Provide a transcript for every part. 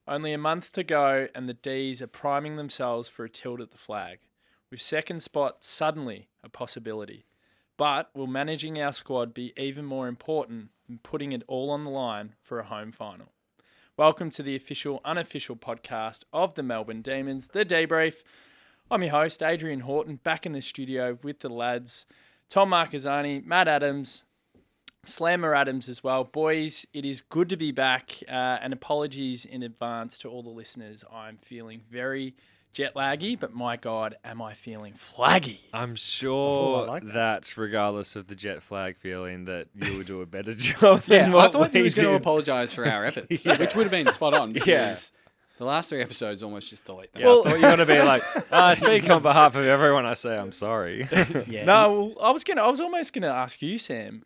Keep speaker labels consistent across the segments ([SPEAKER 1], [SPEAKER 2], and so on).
[SPEAKER 1] Only a month to go and the D's are priming themselves for a tilt at the flag, with second spot suddenly a possibility. But will managing our squad be even more important than putting it all on the line for a home final? Welcome to the official, unofficial podcast of the Melbourne Demons, the DeeBrief. I'm your host, Adrian Horton, back in the studio with the lads, Tom Marcazzani, Matt Adams, Slamma Adams as well. Boys, it is good to be back, and apologies in advance to all the listeners. I'm feeling very jet laggy, but my God, am I feeling flaggy.
[SPEAKER 2] I'm sure
[SPEAKER 3] like that.
[SPEAKER 2] that's regardless of the jet flag feeling that you would do a better job
[SPEAKER 3] Yeah,
[SPEAKER 2] than
[SPEAKER 3] I
[SPEAKER 2] what
[SPEAKER 3] thought he
[SPEAKER 2] we
[SPEAKER 3] was going to
[SPEAKER 2] did.
[SPEAKER 3] apologise for our efforts, which would have been spot on because the last 3 episodes almost just delete them.
[SPEAKER 2] Yeah, I thought you were going to be like, speak on behalf of everyone, I say I'm sorry.
[SPEAKER 3] Yeah.
[SPEAKER 1] No, I was almost gonna ask you, Sam.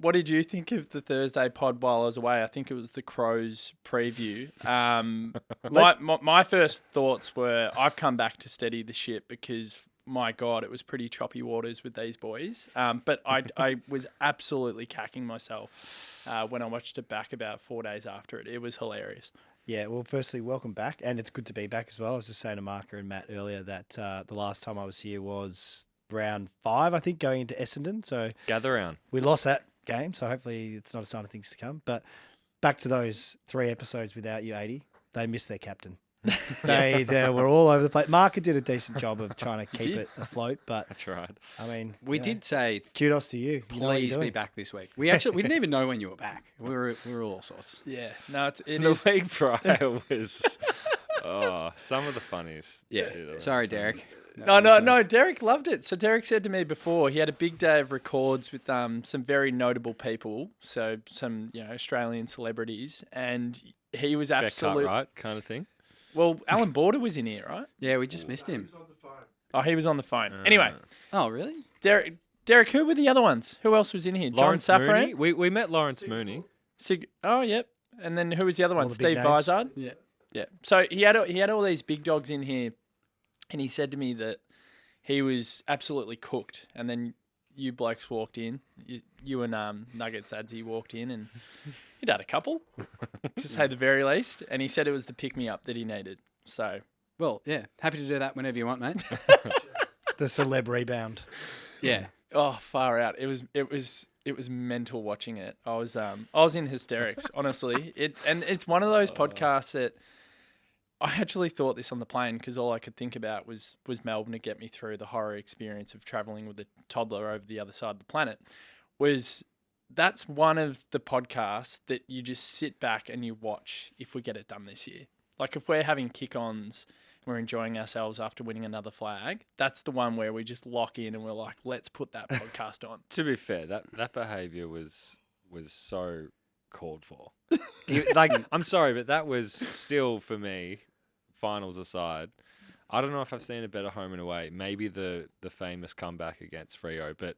[SPEAKER 1] What did you think of the Thursday pod while I was away? I think it was the Crows preview. My first thoughts were I've come back to steady the ship because my God, it was pretty choppy waters with these boys. But I was absolutely cacking myself when I watched it back about 4 days after it. It was hilarious.
[SPEAKER 4] Yeah, well, firstly, welcome back, and it's good to be back as well. I was just saying to Marca and Matt earlier that the last time I was here was round 5, I think, going into Essendon. So
[SPEAKER 2] Gather round.
[SPEAKER 4] we lost that game, so hopefully it's not a sign of things to come. But back to those 3 episodes without you, 80, they missed their captain. They were all over the place. Marca did a decent job of trying to keep it afloat, but
[SPEAKER 2] That's right.
[SPEAKER 4] I mean,
[SPEAKER 3] We
[SPEAKER 4] you know,
[SPEAKER 3] did say,
[SPEAKER 4] kudos to you. You know what you're
[SPEAKER 3] please be
[SPEAKER 4] doing.
[SPEAKER 3] back this week. We didn't even know when you were back. We were all sorts.
[SPEAKER 1] Yeah, no, it
[SPEAKER 2] The
[SPEAKER 1] is.
[SPEAKER 2] week prior was some of the funniest.
[SPEAKER 3] Yeah.
[SPEAKER 2] shit I've
[SPEAKER 3] Sorry,
[SPEAKER 2] seen.
[SPEAKER 3] Derek.
[SPEAKER 1] No, Derek loved it. So Derek said to me before he had a big day of records with some very notable people, so some Australian celebrities, and he was
[SPEAKER 2] Beck
[SPEAKER 1] absolutely
[SPEAKER 2] Cartwright kind of thing.
[SPEAKER 1] well. Alan Border was in here, right?
[SPEAKER 3] Yeah, we just missed him.
[SPEAKER 1] Oh, he was on the phone. Anyway,
[SPEAKER 3] Oh, really?
[SPEAKER 1] Derek, who were the other ones? Who else was in here?
[SPEAKER 2] Lawrence
[SPEAKER 1] John
[SPEAKER 2] Mooney.
[SPEAKER 1] Safran.
[SPEAKER 2] We met Lawrence Mooney.
[SPEAKER 1] Oh, yep. And then who was the other one?
[SPEAKER 4] All the
[SPEAKER 1] Steve
[SPEAKER 4] big names.
[SPEAKER 1] Vizard.
[SPEAKER 3] Yeah.
[SPEAKER 1] Yeah. So he had all these big dogs in here, and he said to me that he was absolutely cooked. And then you blokes walked in. You and Nuggets Adzy walked in, and he'd had a couple, to say the very least. And he said it was the pick me up that he needed. So
[SPEAKER 3] Well, yeah. Happy to do that whenever you want, mate.
[SPEAKER 4] The celeb rebound.
[SPEAKER 3] Yeah.
[SPEAKER 1] oh, far out. It was mental watching it. I was in hysterics, honestly. It's one of those podcasts that I actually thought this on the plane because all I could think about was Melbourne to get me through the horror experience of traveling with a toddler over the other side of the planet. That's one of the podcasts that you just sit back and you watch if we get it done this year. Like if we're having kick-ons, we're enjoying ourselves after winning another flag, that's the one where we just lock in and we're like, let's put that podcast on.
[SPEAKER 2] To be fair, that behaviour was so called for. I'm sorry, but that was still for me. Finals aside, I don't know if I've seen a better home and away. Maybe the famous comeback against Freo, but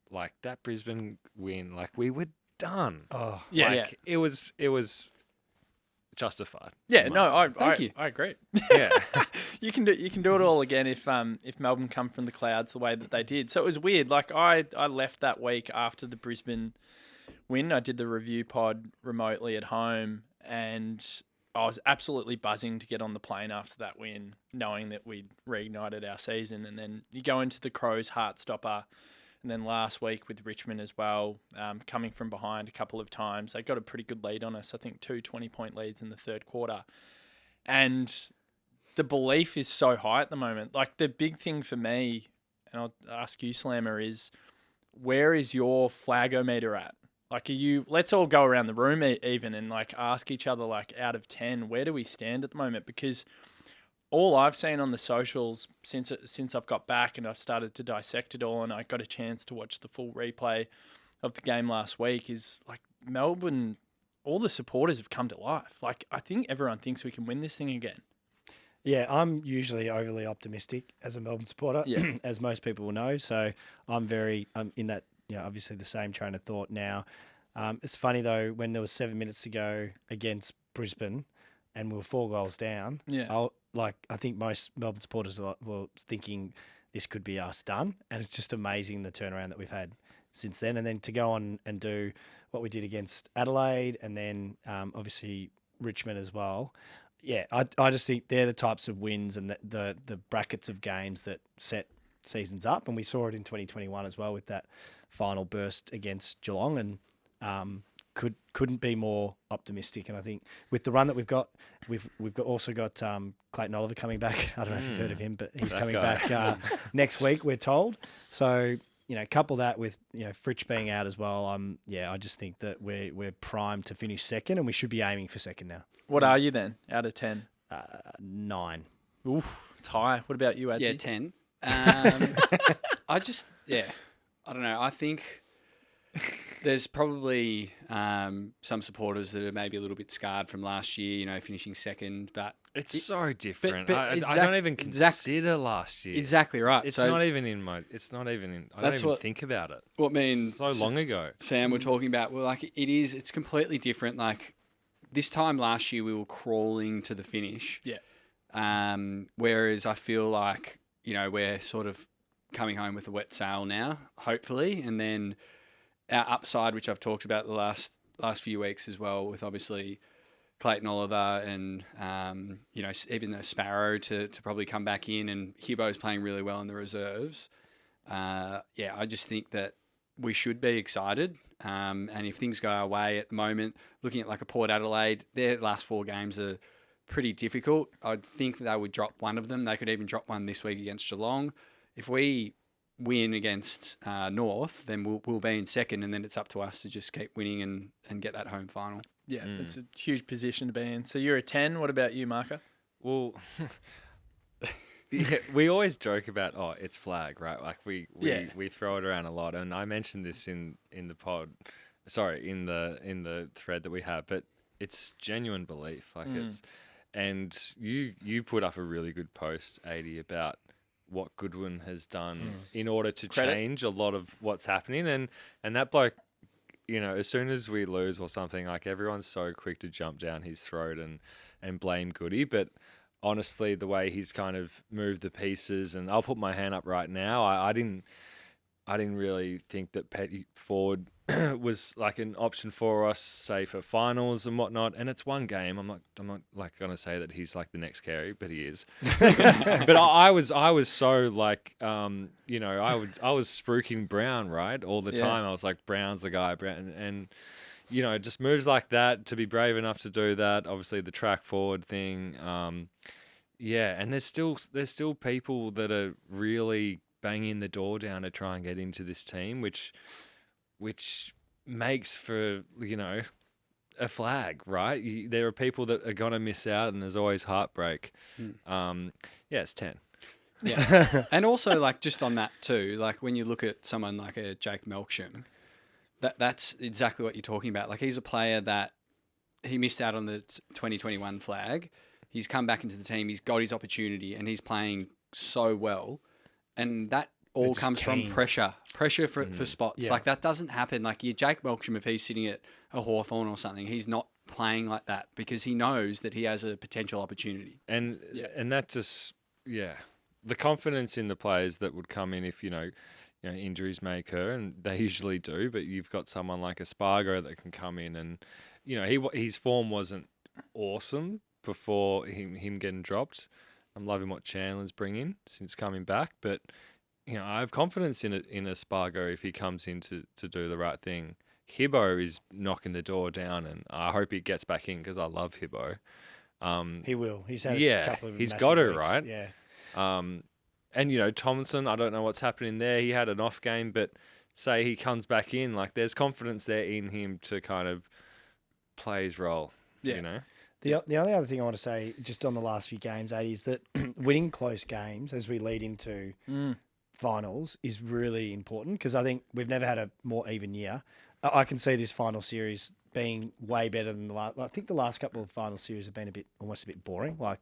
[SPEAKER 2] like that Brisbane win, like we were done.
[SPEAKER 4] Oh,
[SPEAKER 1] Yeah.
[SPEAKER 2] Like it was justified.
[SPEAKER 1] Yeah, no,
[SPEAKER 3] Thank you.
[SPEAKER 1] I agree.
[SPEAKER 2] Yeah.
[SPEAKER 1] You can do it all again if Melbourne come from the clouds the way that they did. So it was weird. Like I left that week after the Brisbane win. I did the review pod remotely at home, and I was absolutely buzzing to get on the plane after that win, knowing that we'd reignited our season. And then you go into the Crows Heartstopper, and then last week with Richmond as well, coming from behind a couple of times. They got a pretty good lead on us. I think 2 20-point leads in the third quarter. And the belief is so high at the moment. Like the big thing for me, and I'll ask you, Slammer, is where is your flagometer at? Like, let's all go around the room even and like ask each other, like out of 10, where do we stand at the moment? Because all I've seen on the socials since I've got back and I've started to dissect it all and I got a chance to watch the full replay of the game last week is like Melbourne, all the supporters have come to life. Like, I think everyone thinks we can win this thing again.
[SPEAKER 4] Yeah, I'm usually overly optimistic as a Melbourne supporter,
[SPEAKER 1] Yeah.
[SPEAKER 4] as most people will know. So I'm in that, obviously the same train of thought now. It's funny though, when there was 7 minutes to go against Brisbane and we were 4 goals down,
[SPEAKER 1] Yeah.
[SPEAKER 4] I think most Melbourne supporters were thinking this could be us done. And it's just amazing the turnaround that we've had since then. And then to go on and do what we did against Adelaide and then obviously Richmond as well. Yeah, I just think they're the types of wins and the brackets of games that set seasons up, and we saw it in 2021 as well with that final burst against Geelong, and couldn't be more optimistic. And I think with the run that we've got also got Clayton Oliver coming back. I don't know if you've heard of him, but he's coming back next week, we're told. So couple that with Fritsch being out as well. I just think that we're primed to finish second, and we should be aiming for second now.
[SPEAKER 1] What are you then out of 10?
[SPEAKER 4] 9.
[SPEAKER 1] Oof, it's high. What about you, Adzy?
[SPEAKER 3] Yeah, 10. I don't know. I think there's probably some supporters that are maybe a little bit scarred from last year, finishing second, but
[SPEAKER 2] it's so different.
[SPEAKER 3] but
[SPEAKER 2] I don't even consider last year.
[SPEAKER 3] Exactly right.
[SPEAKER 2] It's
[SPEAKER 3] so
[SPEAKER 2] not even in my. It's not even in. I don't even think about it.
[SPEAKER 3] What means
[SPEAKER 2] so long ago.
[SPEAKER 3] Sam, we're talking about. Well, like it's completely different. Like this time last year, we were crawling to the finish.
[SPEAKER 1] Yeah.
[SPEAKER 3] Whereas I feel like we're sort of coming home with a wet sail now, hopefully, and then our upside, which I've talked about the last few weeks as well, with obviously Clayton Oliver and even the Sparrow to probably come back in, and Hibbo's playing really well in the reserves. I just think that we should be excited. And if things go our way at the moment, looking at like a Port Adelaide, their last 4 games are pretty difficult. I'd think that they would drop one of them. They could even drop one this week against Geelong. If we win against North, then we'll be in second, and then it's up to us to just keep winning and get that home final.
[SPEAKER 1] Yeah, it's a huge position to be in. So you're a 10. What about you, Marca?
[SPEAKER 2] Well, we always joke about, it's flag, right? Like we throw it around a lot, and I mentioned this in the pod. Sorry, in the thread that we have, but it's genuine belief. Like and you put up a really good post, 80, about what Goodwin has done in order to change a lot of what's happening, and that bloke, as soon as we lose or something, like everyone's so quick to jump down his throat and blame Goody, but honestly, the way he's kind of moved the pieces, and I'll put my hand up right now, I didn't really think that Petty forward was like an option for us, say for finals and whatnot. And it's one game. I'm not like gonna say that he's like the next Carey, but he is. But I was so like I was spruiking Brown, right, all the time. I was like, Brown's the guy, Brown, and just moves like that, to be brave enough to do that. Obviously the track forward thing. And there's still people that are really banging the door down to try and get into this team, which makes for, a flag, right? There are people that are going to miss out, and there's always heartbreak. It's 10.
[SPEAKER 3] Yeah. And also, like, just on that too, like when you look at someone like a Jake Melksham, that's exactly what you're talking about. Like, he's a player that he missed out on the 2021 flag. He's come back into the team. He's got his opportunity, and he's playing so well. And that all comes from pressure for spots. Yeah. Like, that doesn't happen. Like, Jake Melksham, if he's sitting at a Hawthorn or something, he's not playing like that because he knows that he has a potential opportunity.
[SPEAKER 2] And that just, the confidence in the players that would come in if, injuries may occur, and they usually do, but you've got someone like a Spargo that can come in and, his form wasn't awesome before him getting dropped. I'm loving what Chandler's bringing since coming back, but I have confidence in a Spargo if he comes in to do the right thing. Hibbo is knocking the door down, and I hope he gets back in because I love Hibbo.
[SPEAKER 4] He will. He's had a couple of
[SPEAKER 2] he's got it,
[SPEAKER 4] weeks.
[SPEAKER 2] right?
[SPEAKER 4] Yeah.
[SPEAKER 2] And Thompson, I don't know what's happening there. He had an off game, but say he comes back in, like there's confidence there in him to kind of play his role. Yeah.
[SPEAKER 4] The only other thing I want to say, just on the last few games, is that winning close games as we lead into finals is really important, because I think we've never had a more even year. I can see this final series being way better than the last. I think the last couple of final series have been almost a bit boring. Like,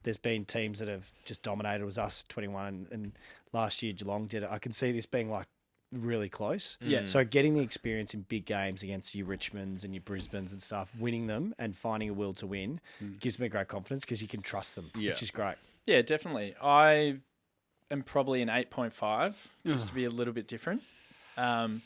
[SPEAKER 4] there's been teams that have just dominated. It was us 21, and last year Geelong did it. I can see this being like really close.
[SPEAKER 1] Yeah.
[SPEAKER 4] So getting the experience in big games against your Richmonds and your Brisbanes and stuff, winning them and finding a will to win gives me great confidence, because you can trust them, which is great.
[SPEAKER 1] Yeah, definitely. I am probably an 8.5, just to be a little bit different.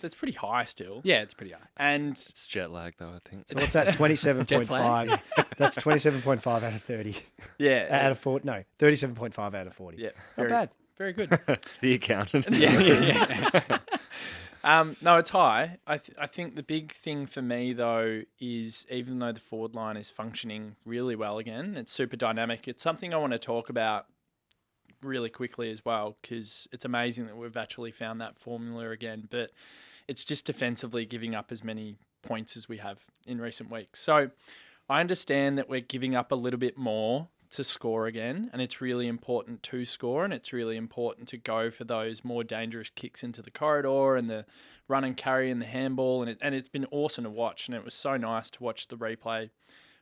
[SPEAKER 1] That's pretty high still.
[SPEAKER 3] Yeah, it's pretty high.
[SPEAKER 1] And
[SPEAKER 2] It's jet lag, though, I think.
[SPEAKER 4] So what's that? 27.5. That's 27.5 out of 30.
[SPEAKER 1] yeah,
[SPEAKER 4] Out of 40. No, 37.5 out of 40.
[SPEAKER 1] yeah,
[SPEAKER 4] Not bad.
[SPEAKER 1] very good.
[SPEAKER 2] The accountant.
[SPEAKER 1] yeah. No, it's high. I think the big thing for me, though, is even though the forward line is functioning really well again, it's super dynamic. It's something I want to talk about really quickly as well, because it's amazing that we've actually found that formula again. But it's just defensively giving up as many points as we have in recent weeks. So I understand that we're giving up a little bit more to score again, and it's really important to score, and it's really important to go for those more dangerous kicks into the corridor and the run and carry and the handball, and it's been awesome to watch, and it was so nice to watch the replay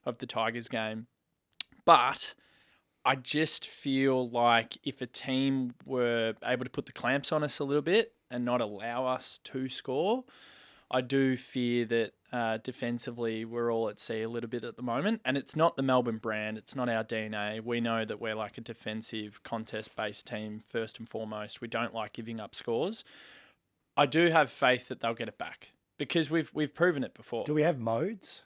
[SPEAKER 1] of the Tigers game. But I just feel like if a team were able to put the clamps on us a little bit and not allow us to score, I do fear that defensively we're all at sea a little bit at the moment. And it's not the Melbourne brand. It's not our DNA. We know that we're like a defensive, contest-based team first and foremost. We don't like giving up scores. I do have faith that they'll get it back because we've proven it before.
[SPEAKER 4] Do we have modes?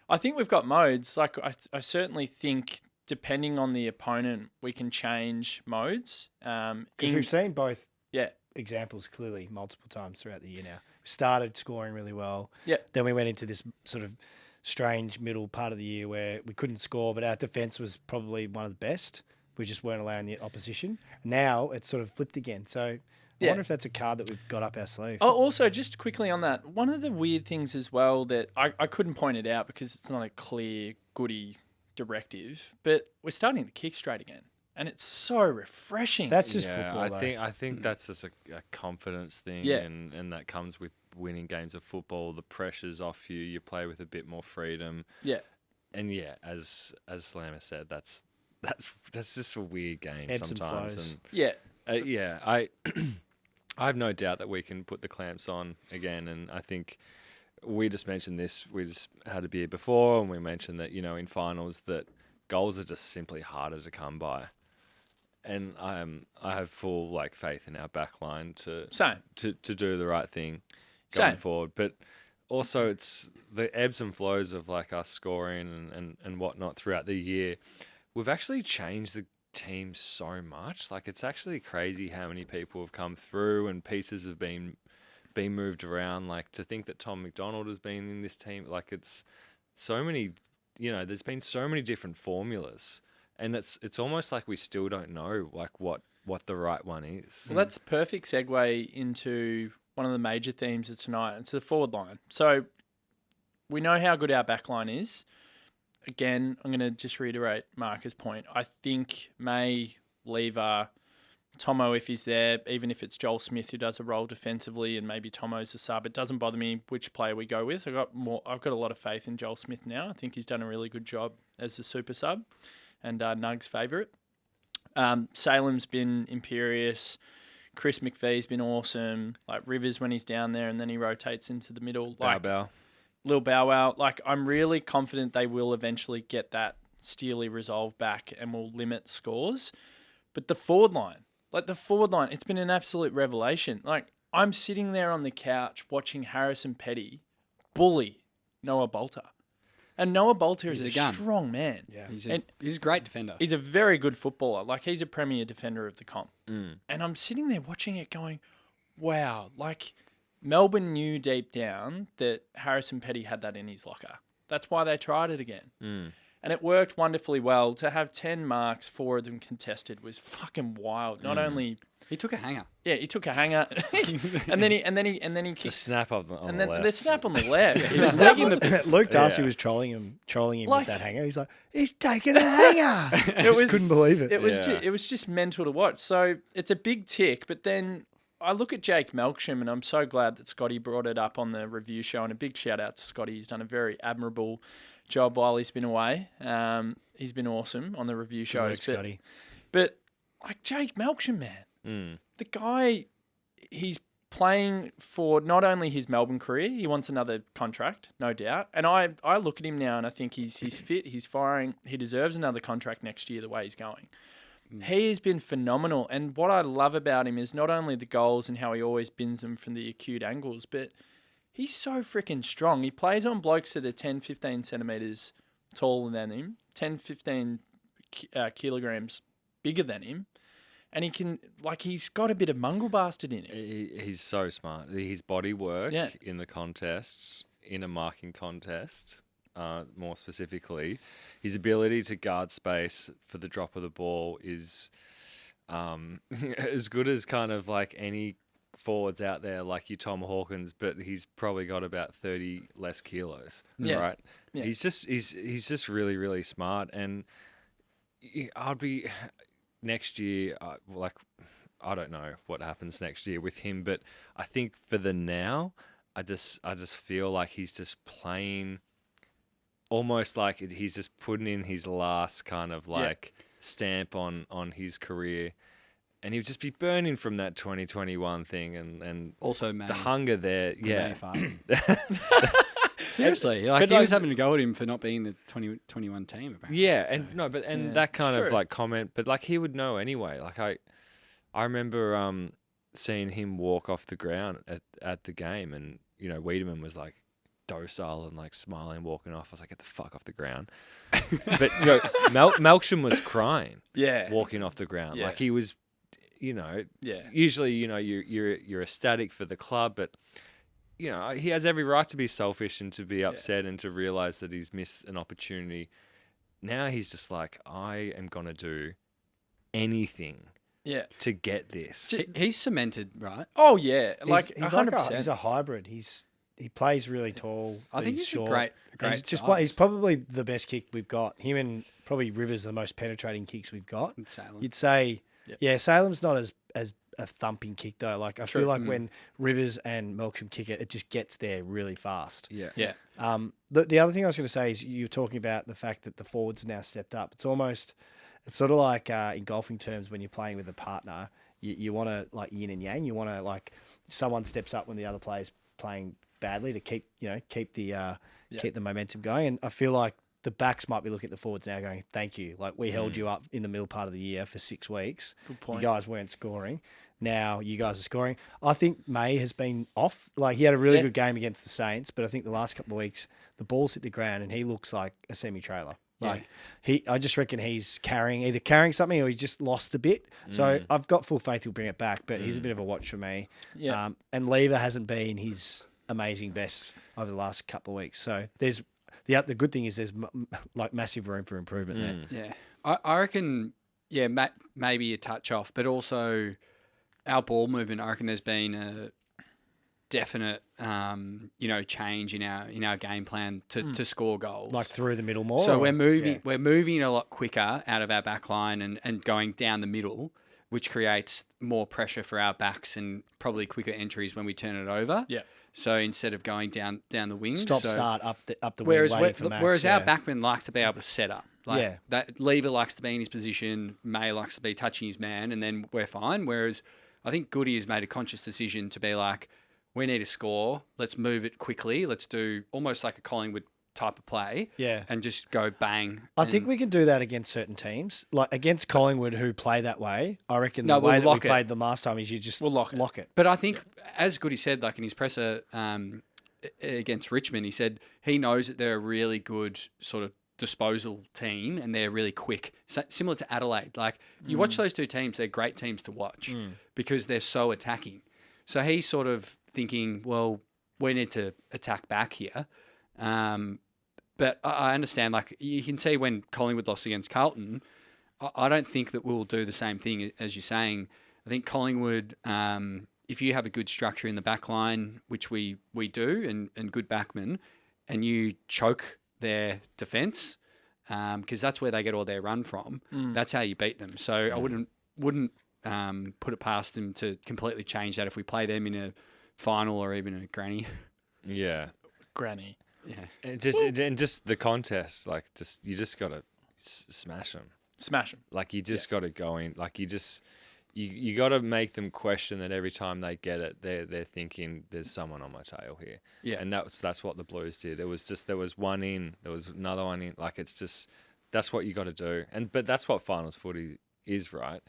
[SPEAKER 1] I think we've got modes. Like I certainly think depending on the opponent, we can change modes.
[SPEAKER 4] Because we've seen both
[SPEAKER 1] Yeah.
[SPEAKER 4] examples clearly multiple times throughout the year now. We started scoring really well.
[SPEAKER 1] Yeah.
[SPEAKER 4] Then we went into this sort of strange middle part of the year where we couldn't score, but our defence was probably one of the best. We just weren't allowing the opposition. Now it's sort of flipped again. So I wonder if that's a card that we've got up our sleeve.
[SPEAKER 1] Oh, also, just quickly on that, one of the weird things as well that I couldn't point it out because it's not a clear, goody directive, but we're starting to kick straight again. And it's so refreshing.
[SPEAKER 4] That's just
[SPEAKER 2] Yeah,
[SPEAKER 4] football, though.
[SPEAKER 2] I think that's just a confidence thing,
[SPEAKER 1] Yeah.
[SPEAKER 2] and that comes with winning games of football. The pressure's off you. You play with a bit more freedom.
[SPEAKER 1] Yeah.
[SPEAKER 2] And yeah, as Slamma said, that's just a weird game
[SPEAKER 4] Ebbs and
[SPEAKER 2] sometimes.
[SPEAKER 4] flows.
[SPEAKER 1] Yeah.
[SPEAKER 2] I I have no doubt that we can put the clamps on again, and I think we just mentioned this. We just had a beer before, and we mentioned that in finals that goals are just simply harder to come by. And I have full faith in our back line to do the right thing going forward. But also it's the ebbs and flows of us scoring and whatnot throughout the year. We've actually changed the team so much. It's actually crazy how many people have come through and pieces have been moved around. To think that Tom McDonald has been in this team, it's so many. There's been so many different formulas. And it's almost like we still don't know what the right one is.
[SPEAKER 1] Well, that's perfect segue into one of the major themes of tonight. It's the forward line. So we know how good our back line is. Again, I'm going to just reiterate Marca's point. I think May, Lever, Tomo, if he's there, even if it's Joel Smith who does a role defensively and maybe Tomo's a sub, it doesn't bother me which player we go with. I've got a lot of faith in Joel Smith now. I think he's done a really good job as the super sub. And Nug's favourite. Salem's been imperious. Chris McPhee's been awesome. Rivers when he's down there and then he rotates into the middle.
[SPEAKER 2] Bow.
[SPEAKER 1] Lil Bow Wow. I'm really confident they will eventually get that Steely resolve back and will limit scores. But the forward line, it's been an absolute revelation. I'm sitting there on the couch watching Harrison Petty bully Noah Bolter. And Noah Bolter is a strong man.
[SPEAKER 3] Yeah, he's a great defender.
[SPEAKER 1] He's a very good footballer. He's a premier defender of the comp.
[SPEAKER 2] Mm.
[SPEAKER 1] And I'm sitting there watching it going, wow, Melbourne knew deep down that Harrison Petty had that in his locker. That's why they tried it again.
[SPEAKER 2] Mm.
[SPEAKER 1] And it worked wonderfully well. To have 10 marks, 4 of them contested was fucking wild. Not only...
[SPEAKER 3] He took a hanger.
[SPEAKER 1] Yeah, he took a hanger, and then he kicked
[SPEAKER 2] The snap on the
[SPEAKER 1] and then
[SPEAKER 2] left.
[SPEAKER 1] the snap on the left. He was
[SPEAKER 4] Luke
[SPEAKER 1] taking the.
[SPEAKER 4] Luke Darcy was trolling him with that hanger. He's like, he's taking a hanger. I just couldn't believe it.
[SPEAKER 1] It was just mental to watch. So it's a big tick. But then I look at Jake Melksham, and I'm so glad that Scotty brought it up on the review show. And a big shout out to Scotty. He's done a very admirable job while he's been away. He's been awesome on the review shows.
[SPEAKER 4] Scotty.
[SPEAKER 1] But Jake Melksham, man.
[SPEAKER 2] Mm.
[SPEAKER 1] The guy, he's playing for not only his Melbourne career, he wants another contract, no doubt. And I look at him now and I think he's fit, he's firing, he deserves another contract next year the way he's going. He has been phenomenal. And what I love about him is not only the goals and how he always bins them from the acute angles, but he's so freaking strong. He plays on blokes that are 10, 15 centimetres taller than him, 10, 15 kilograms bigger than him. And he can, he's got a bit of mungle bastard in him.
[SPEAKER 2] He's so smart. His body work
[SPEAKER 1] Yeah.
[SPEAKER 2] in the contests, in a marking contest, more specifically, his ability to guard space for the drop of the ball is as good as kind of like any forwards out there, like your Tom Hawkins, but he's probably got about 30 less kilos,
[SPEAKER 1] Yeah.
[SPEAKER 2] right?
[SPEAKER 1] Yeah.
[SPEAKER 2] He's just really, really smart, and I'd be next year. I don't know what happens next year with him, but I think for the now, I just feel like he's just playing almost like he's just putting in his last kind of stamp on his career. And he'd just be burning from that 2021 thing and
[SPEAKER 3] Also, May.
[SPEAKER 2] the hunger there. Yeah.
[SPEAKER 3] Seriously,
[SPEAKER 2] but
[SPEAKER 3] he was having to go at him for not being the 2021 team. Apparently.
[SPEAKER 2] Yeah,
[SPEAKER 3] So-
[SPEAKER 2] and
[SPEAKER 1] Yeah,
[SPEAKER 2] that kind
[SPEAKER 1] sure.
[SPEAKER 2] of comment, but he would know anyway. I remember seeing him walk off the ground at the game, and Wiedemann was docile and smiling, walking off. I was like, get the fuck off the ground. But Melksham was crying,
[SPEAKER 1] Yeah.
[SPEAKER 2] walking off the ground.
[SPEAKER 1] Yeah.
[SPEAKER 2] He was,
[SPEAKER 1] Yeah.
[SPEAKER 2] usually you're ecstatic for the club, but he has every right to be selfish and to be upset and to realize that he's missed an opportunity. Now he's just like, I am gonna do anything
[SPEAKER 1] Yeah.
[SPEAKER 2] to get this.
[SPEAKER 3] He's cemented, right?
[SPEAKER 1] Oh, yeah.
[SPEAKER 4] He's
[SPEAKER 1] 100%.
[SPEAKER 4] he's a hybrid. He plays really tall.
[SPEAKER 3] I think he's
[SPEAKER 4] short.
[SPEAKER 3] a great
[SPEAKER 4] He's just
[SPEAKER 3] size.
[SPEAKER 4] he's probably the best kick we've got. Him and probably Rivers are the most penetrating kicks we've got.
[SPEAKER 3] And Salem.
[SPEAKER 4] You'd say,
[SPEAKER 1] Yep.
[SPEAKER 4] yeah, Salem's not as a thumping kick though. I
[SPEAKER 1] True.
[SPEAKER 4] feel like when Rivers and Melksham kick it, it just gets there really fast.
[SPEAKER 3] Yeah.
[SPEAKER 1] Yeah.
[SPEAKER 4] The other thing I was going to say is you were talking about the fact that the forwards are now stepped up. It's sort of like in golfing terms when you're playing with a partner, you want to yin and yang. You want to someone steps up when the other player's playing badly to keep the momentum going. And I feel like the backs might be looking at the forwards now going, thank you. We held you up in the middle part of the year for 6 weeks.
[SPEAKER 1] Good point.
[SPEAKER 4] You guys weren't scoring. Now you guys are scoring. I think May has been off. He had a really good game against the Saints, but I think the last couple of weeks the ball's hit the ground and he looks like a semi-trailer. I just reckon he's either carrying something or he's just lost a bit. So I've got full faith he'll bring it back, but he's a bit of a watch for me.
[SPEAKER 1] Yeah.
[SPEAKER 4] And Lever hasn't been his amazing best over the last couple of weeks. So there's the good thing is there's massive room for improvement there.
[SPEAKER 3] Yeah. I reckon, maybe a touch off, but also our ball movement, I reckon there's been a definite, change in our game plan to score goals.
[SPEAKER 4] Through the middle more.
[SPEAKER 3] So
[SPEAKER 4] or-
[SPEAKER 3] we're moving a lot quicker out of our back line and going down the middle, which creates more pressure for our backs and probably quicker entries when we turn it over.
[SPEAKER 1] Yeah.
[SPEAKER 3] So instead of going down the wing,
[SPEAKER 4] Start up the
[SPEAKER 3] whereas
[SPEAKER 4] wing waiting for Max.
[SPEAKER 3] whereas our
[SPEAKER 4] yeah.
[SPEAKER 3] backmen like to be able to set up. That Lever likes to be in his position, May likes to be touching his man, and then we're fine. Whereas I think Goody has made a conscious decision to be like, we need to score. Let's move it quickly. Let's do almost like a Collingwood type of play.
[SPEAKER 4] Yeah.
[SPEAKER 3] And just go bang.
[SPEAKER 4] I think we can do that against certain teams. Against Collingwood who play that way, I reckon the
[SPEAKER 3] No, we'll
[SPEAKER 4] way that we
[SPEAKER 3] lock it.
[SPEAKER 4] played them last time is you just lock it.
[SPEAKER 3] But I think, as Goody said, in his presser against Richmond, he said he knows that they're a really good sort of disposal team and they're really quick. Similar to Adelaide. You watch those two teams, they're great teams to watch because they're so attacking. So he's sort of thinking, well, we need to attack back here. But I understand, you can see when Collingwood lost against Carlton, I don't think that we'll do the same thing as you're saying. I think Collingwood, if you have a good structure in the back line, which we do, and good backmen, and you choke their defence, because that's where they get all their run from, that's how you beat them. So I wouldn't put it past them to completely change that if we play them in a final or even a granny.
[SPEAKER 2] Yeah.
[SPEAKER 1] Granny.
[SPEAKER 3] Yeah.
[SPEAKER 2] And just the contest, you just got to smash them.
[SPEAKER 1] Smash him.
[SPEAKER 2] You just got to go in. You got to make them question that every time they get it, they're thinking there's someone on my tail here.
[SPEAKER 3] Yeah.
[SPEAKER 2] And that's what the Blues did. There was one in, there was another one in. That's what you got to do. But that's what finals footy is right.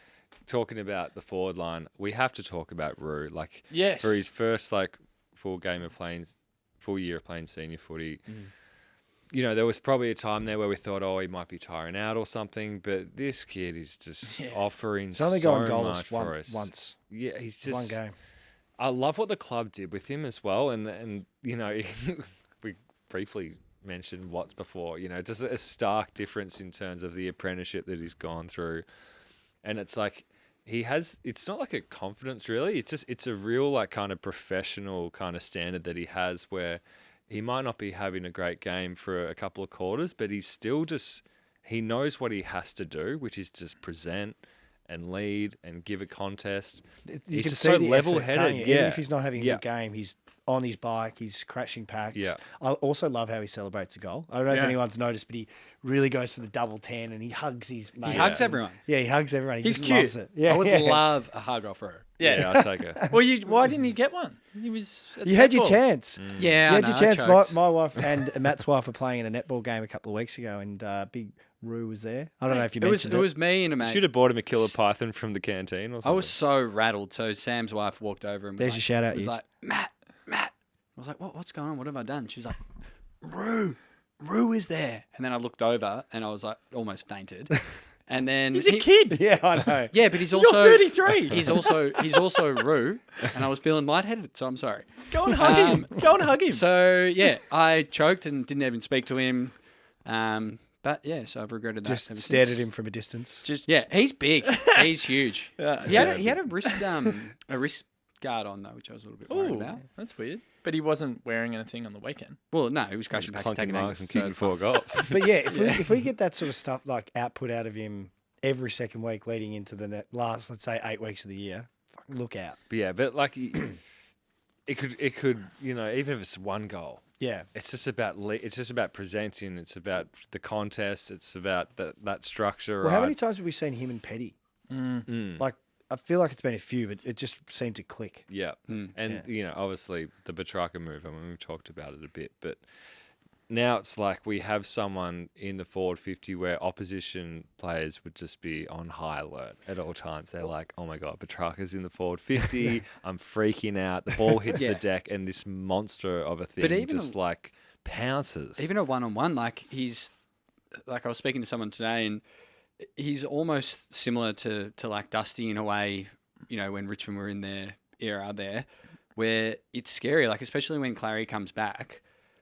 [SPEAKER 2] Talking about the forward line, we have to talk about Roo. Like,
[SPEAKER 1] Yes.
[SPEAKER 2] for his first full year of playing senior footy. You know, there was probably a time there where we thought, he might be tiring out or something. But this kid is just offering
[SPEAKER 4] He's only
[SPEAKER 2] so
[SPEAKER 4] gone goalless
[SPEAKER 2] much for us.
[SPEAKER 4] once.
[SPEAKER 2] Yeah, he's just
[SPEAKER 4] One game.
[SPEAKER 2] I love what the club did with him as well, and you know, we briefly mentioned Watts before. You know, just a stark difference in terms of the apprenticeship that he's gone through, and it's like it's not like a confidence really. It's a real like kind of professional kind of standard that he has where he might not be having a great game for a couple of quarters, but he's still he knows what he has to do, which is just present and lead and give a contest.
[SPEAKER 4] You
[SPEAKER 2] He's
[SPEAKER 4] can
[SPEAKER 2] just
[SPEAKER 4] see
[SPEAKER 2] so
[SPEAKER 4] the
[SPEAKER 2] level-headed.
[SPEAKER 4] effort, can't you?
[SPEAKER 2] Yeah.
[SPEAKER 4] Even if he's not having a
[SPEAKER 2] Yeah.
[SPEAKER 4] good game, he's on his bike, he's crashing packs.
[SPEAKER 2] Yeah.
[SPEAKER 4] I also love how he celebrates a goal. I don't know if
[SPEAKER 1] Yeah.
[SPEAKER 4] anyone's noticed, but he really goes for the double 10 and he hugs his mate.
[SPEAKER 3] He hugs everyone.
[SPEAKER 4] Yeah, he hugs everyone. He
[SPEAKER 1] He's
[SPEAKER 4] just
[SPEAKER 1] cute.
[SPEAKER 4] loves it. Yeah,
[SPEAKER 3] I would
[SPEAKER 4] yeah.
[SPEAKER 3] love a hug off her.
[SPEAKER 1] Yeah.
[SPEAKER 2] I'll take it.
[SPEAKER 1] Well, why didn't you get one? He was. At
[SPEAKER 4] You had your
[SPEAKER 1] netball.
[SPEAKER 4] chance.
[SPEAKER 3] Yeah,
[SPEAKER 4] You
[SPEAKER 3] I
[SPEAKER 4] had
[SPEAKER 3] know,
[SPEAKER 4] your
[SPEAKER 3] I
[SPEAKER 4] chance.
[SPEAKER 3] choked.
[SPEAKER 4] My wife and Matt's wife were playing in a netball game a couple of weeks ago, and Big Roo was there. I don't know if you
[SPEAKER 3] It was
[SPEAKER 4] mentioned
[SPEAKER 3] it was me and a mate.
[SPEAKER 2] Should have bought him a killer python from the canteen or
[SPEAKER 3] I
[SPEAKER 2] something.
[SPEAKER 3] was so rattled. So Sam's wife walked over and was
[SPEAKER 4] There's
[SPEAKER 3] like,
[SPEAKER 4] your shout out,
[SPEAKER 3] was
[SPEAKER 4] you.
[SPEAKER 3] like, Matt. I was like, what's going on? What have I done? She was like, Roo is there. And then I looked over and I was like, almost fainted. And then
[SPEAKER 1] He's a kid.
[SPEAKER 4] Yeah, I know.
[SPEAKER 3] Yeah, but he's
[SPEAKER 1] You're
[SPEAKER 3] also
[SPEAKER 1] 33.
[SPEAKER 3] He's also Roo, and I was feeling lightheaded, so I'm sorry.
[SPEAKER 1] Go and hug him. Go and hug him.
[SPEAKER 3] So yeah, I choked and didn't even speak to him. But yeah, so I've regretted that.
[SPEAKER 4] Just
[SPEAKER 3] ever
[SPEAKER 4] stared
[SPEAKER 3] since.
[SPEAKER 4] at him from a distance.
[SPEAKER 3] Yeah, he's big. He's huge.
[SPEAKER 1] Yeah.
[SPEAKER 3] He had a wrist guard on though, which I was a little bit worried
[SPEAKER 1] Ooh,
[SPEAKER 3] about.
[SPEAKER 1] that's weird. But he wasn't wearing anything on the weekend.
[SPEAKER 3] Well, no, he was crashing
[SPEAKER 2] Just
[SPEAKER 3] packs,
[SPEAKER 2] clunking
[SPEAKER 3] taking
[SPEAKER 2] marks
[SPEAKER 3] angles.
[SPEAKER 2] and kicking 4 goals.
[SPEAKER 4] But yeah, if we get that sort of stuff like output out of him every second week leading into the last, let's say, 8 weeks of the year, look out.
[SPEAKER 2] But yeah, but like it could, you know, even if it's 1 goal,
[SPEAKER 4] Yeah.
[SPEAKER 2] it's just about presenting. It's about the contest. It's about that structure.
[SPEAKER 4] Well, how many
[SPEAKER 2] right?
[SPEAKER 4] times have we seen him and Petty?
[SPEAKER 2] Mm.
[SPEAKER 4] Like, I feel like it's been a few, but it just seemed to click.
[SPEAKER 2] Yeah, and
[SPEAKER 4] Yeah.
[SPEAKER 2] you know, obviously the Petrarca move. I mean, we've talked about it a bit, but now it's like we have someone in the forward 50 where opposition players would just be on high alert at all times. They're like, "Oh my god, Petrarca's in the forward 50. I'm freaking out." The ball hits
[SPEAKER 3] Yeah.
[SPEAKER 2] the deck, and this monster of a thing
[SPEAKER 3] But even
[SPEAKER 2] just like pounces.
[SPEAKER 3] Even a one-on-one, like he's like I was speaking to someone today, and he's almost similar to like Dusty in a way. You know, when Richmond were in their era there, where it's scary. Like especially when Clary comes back.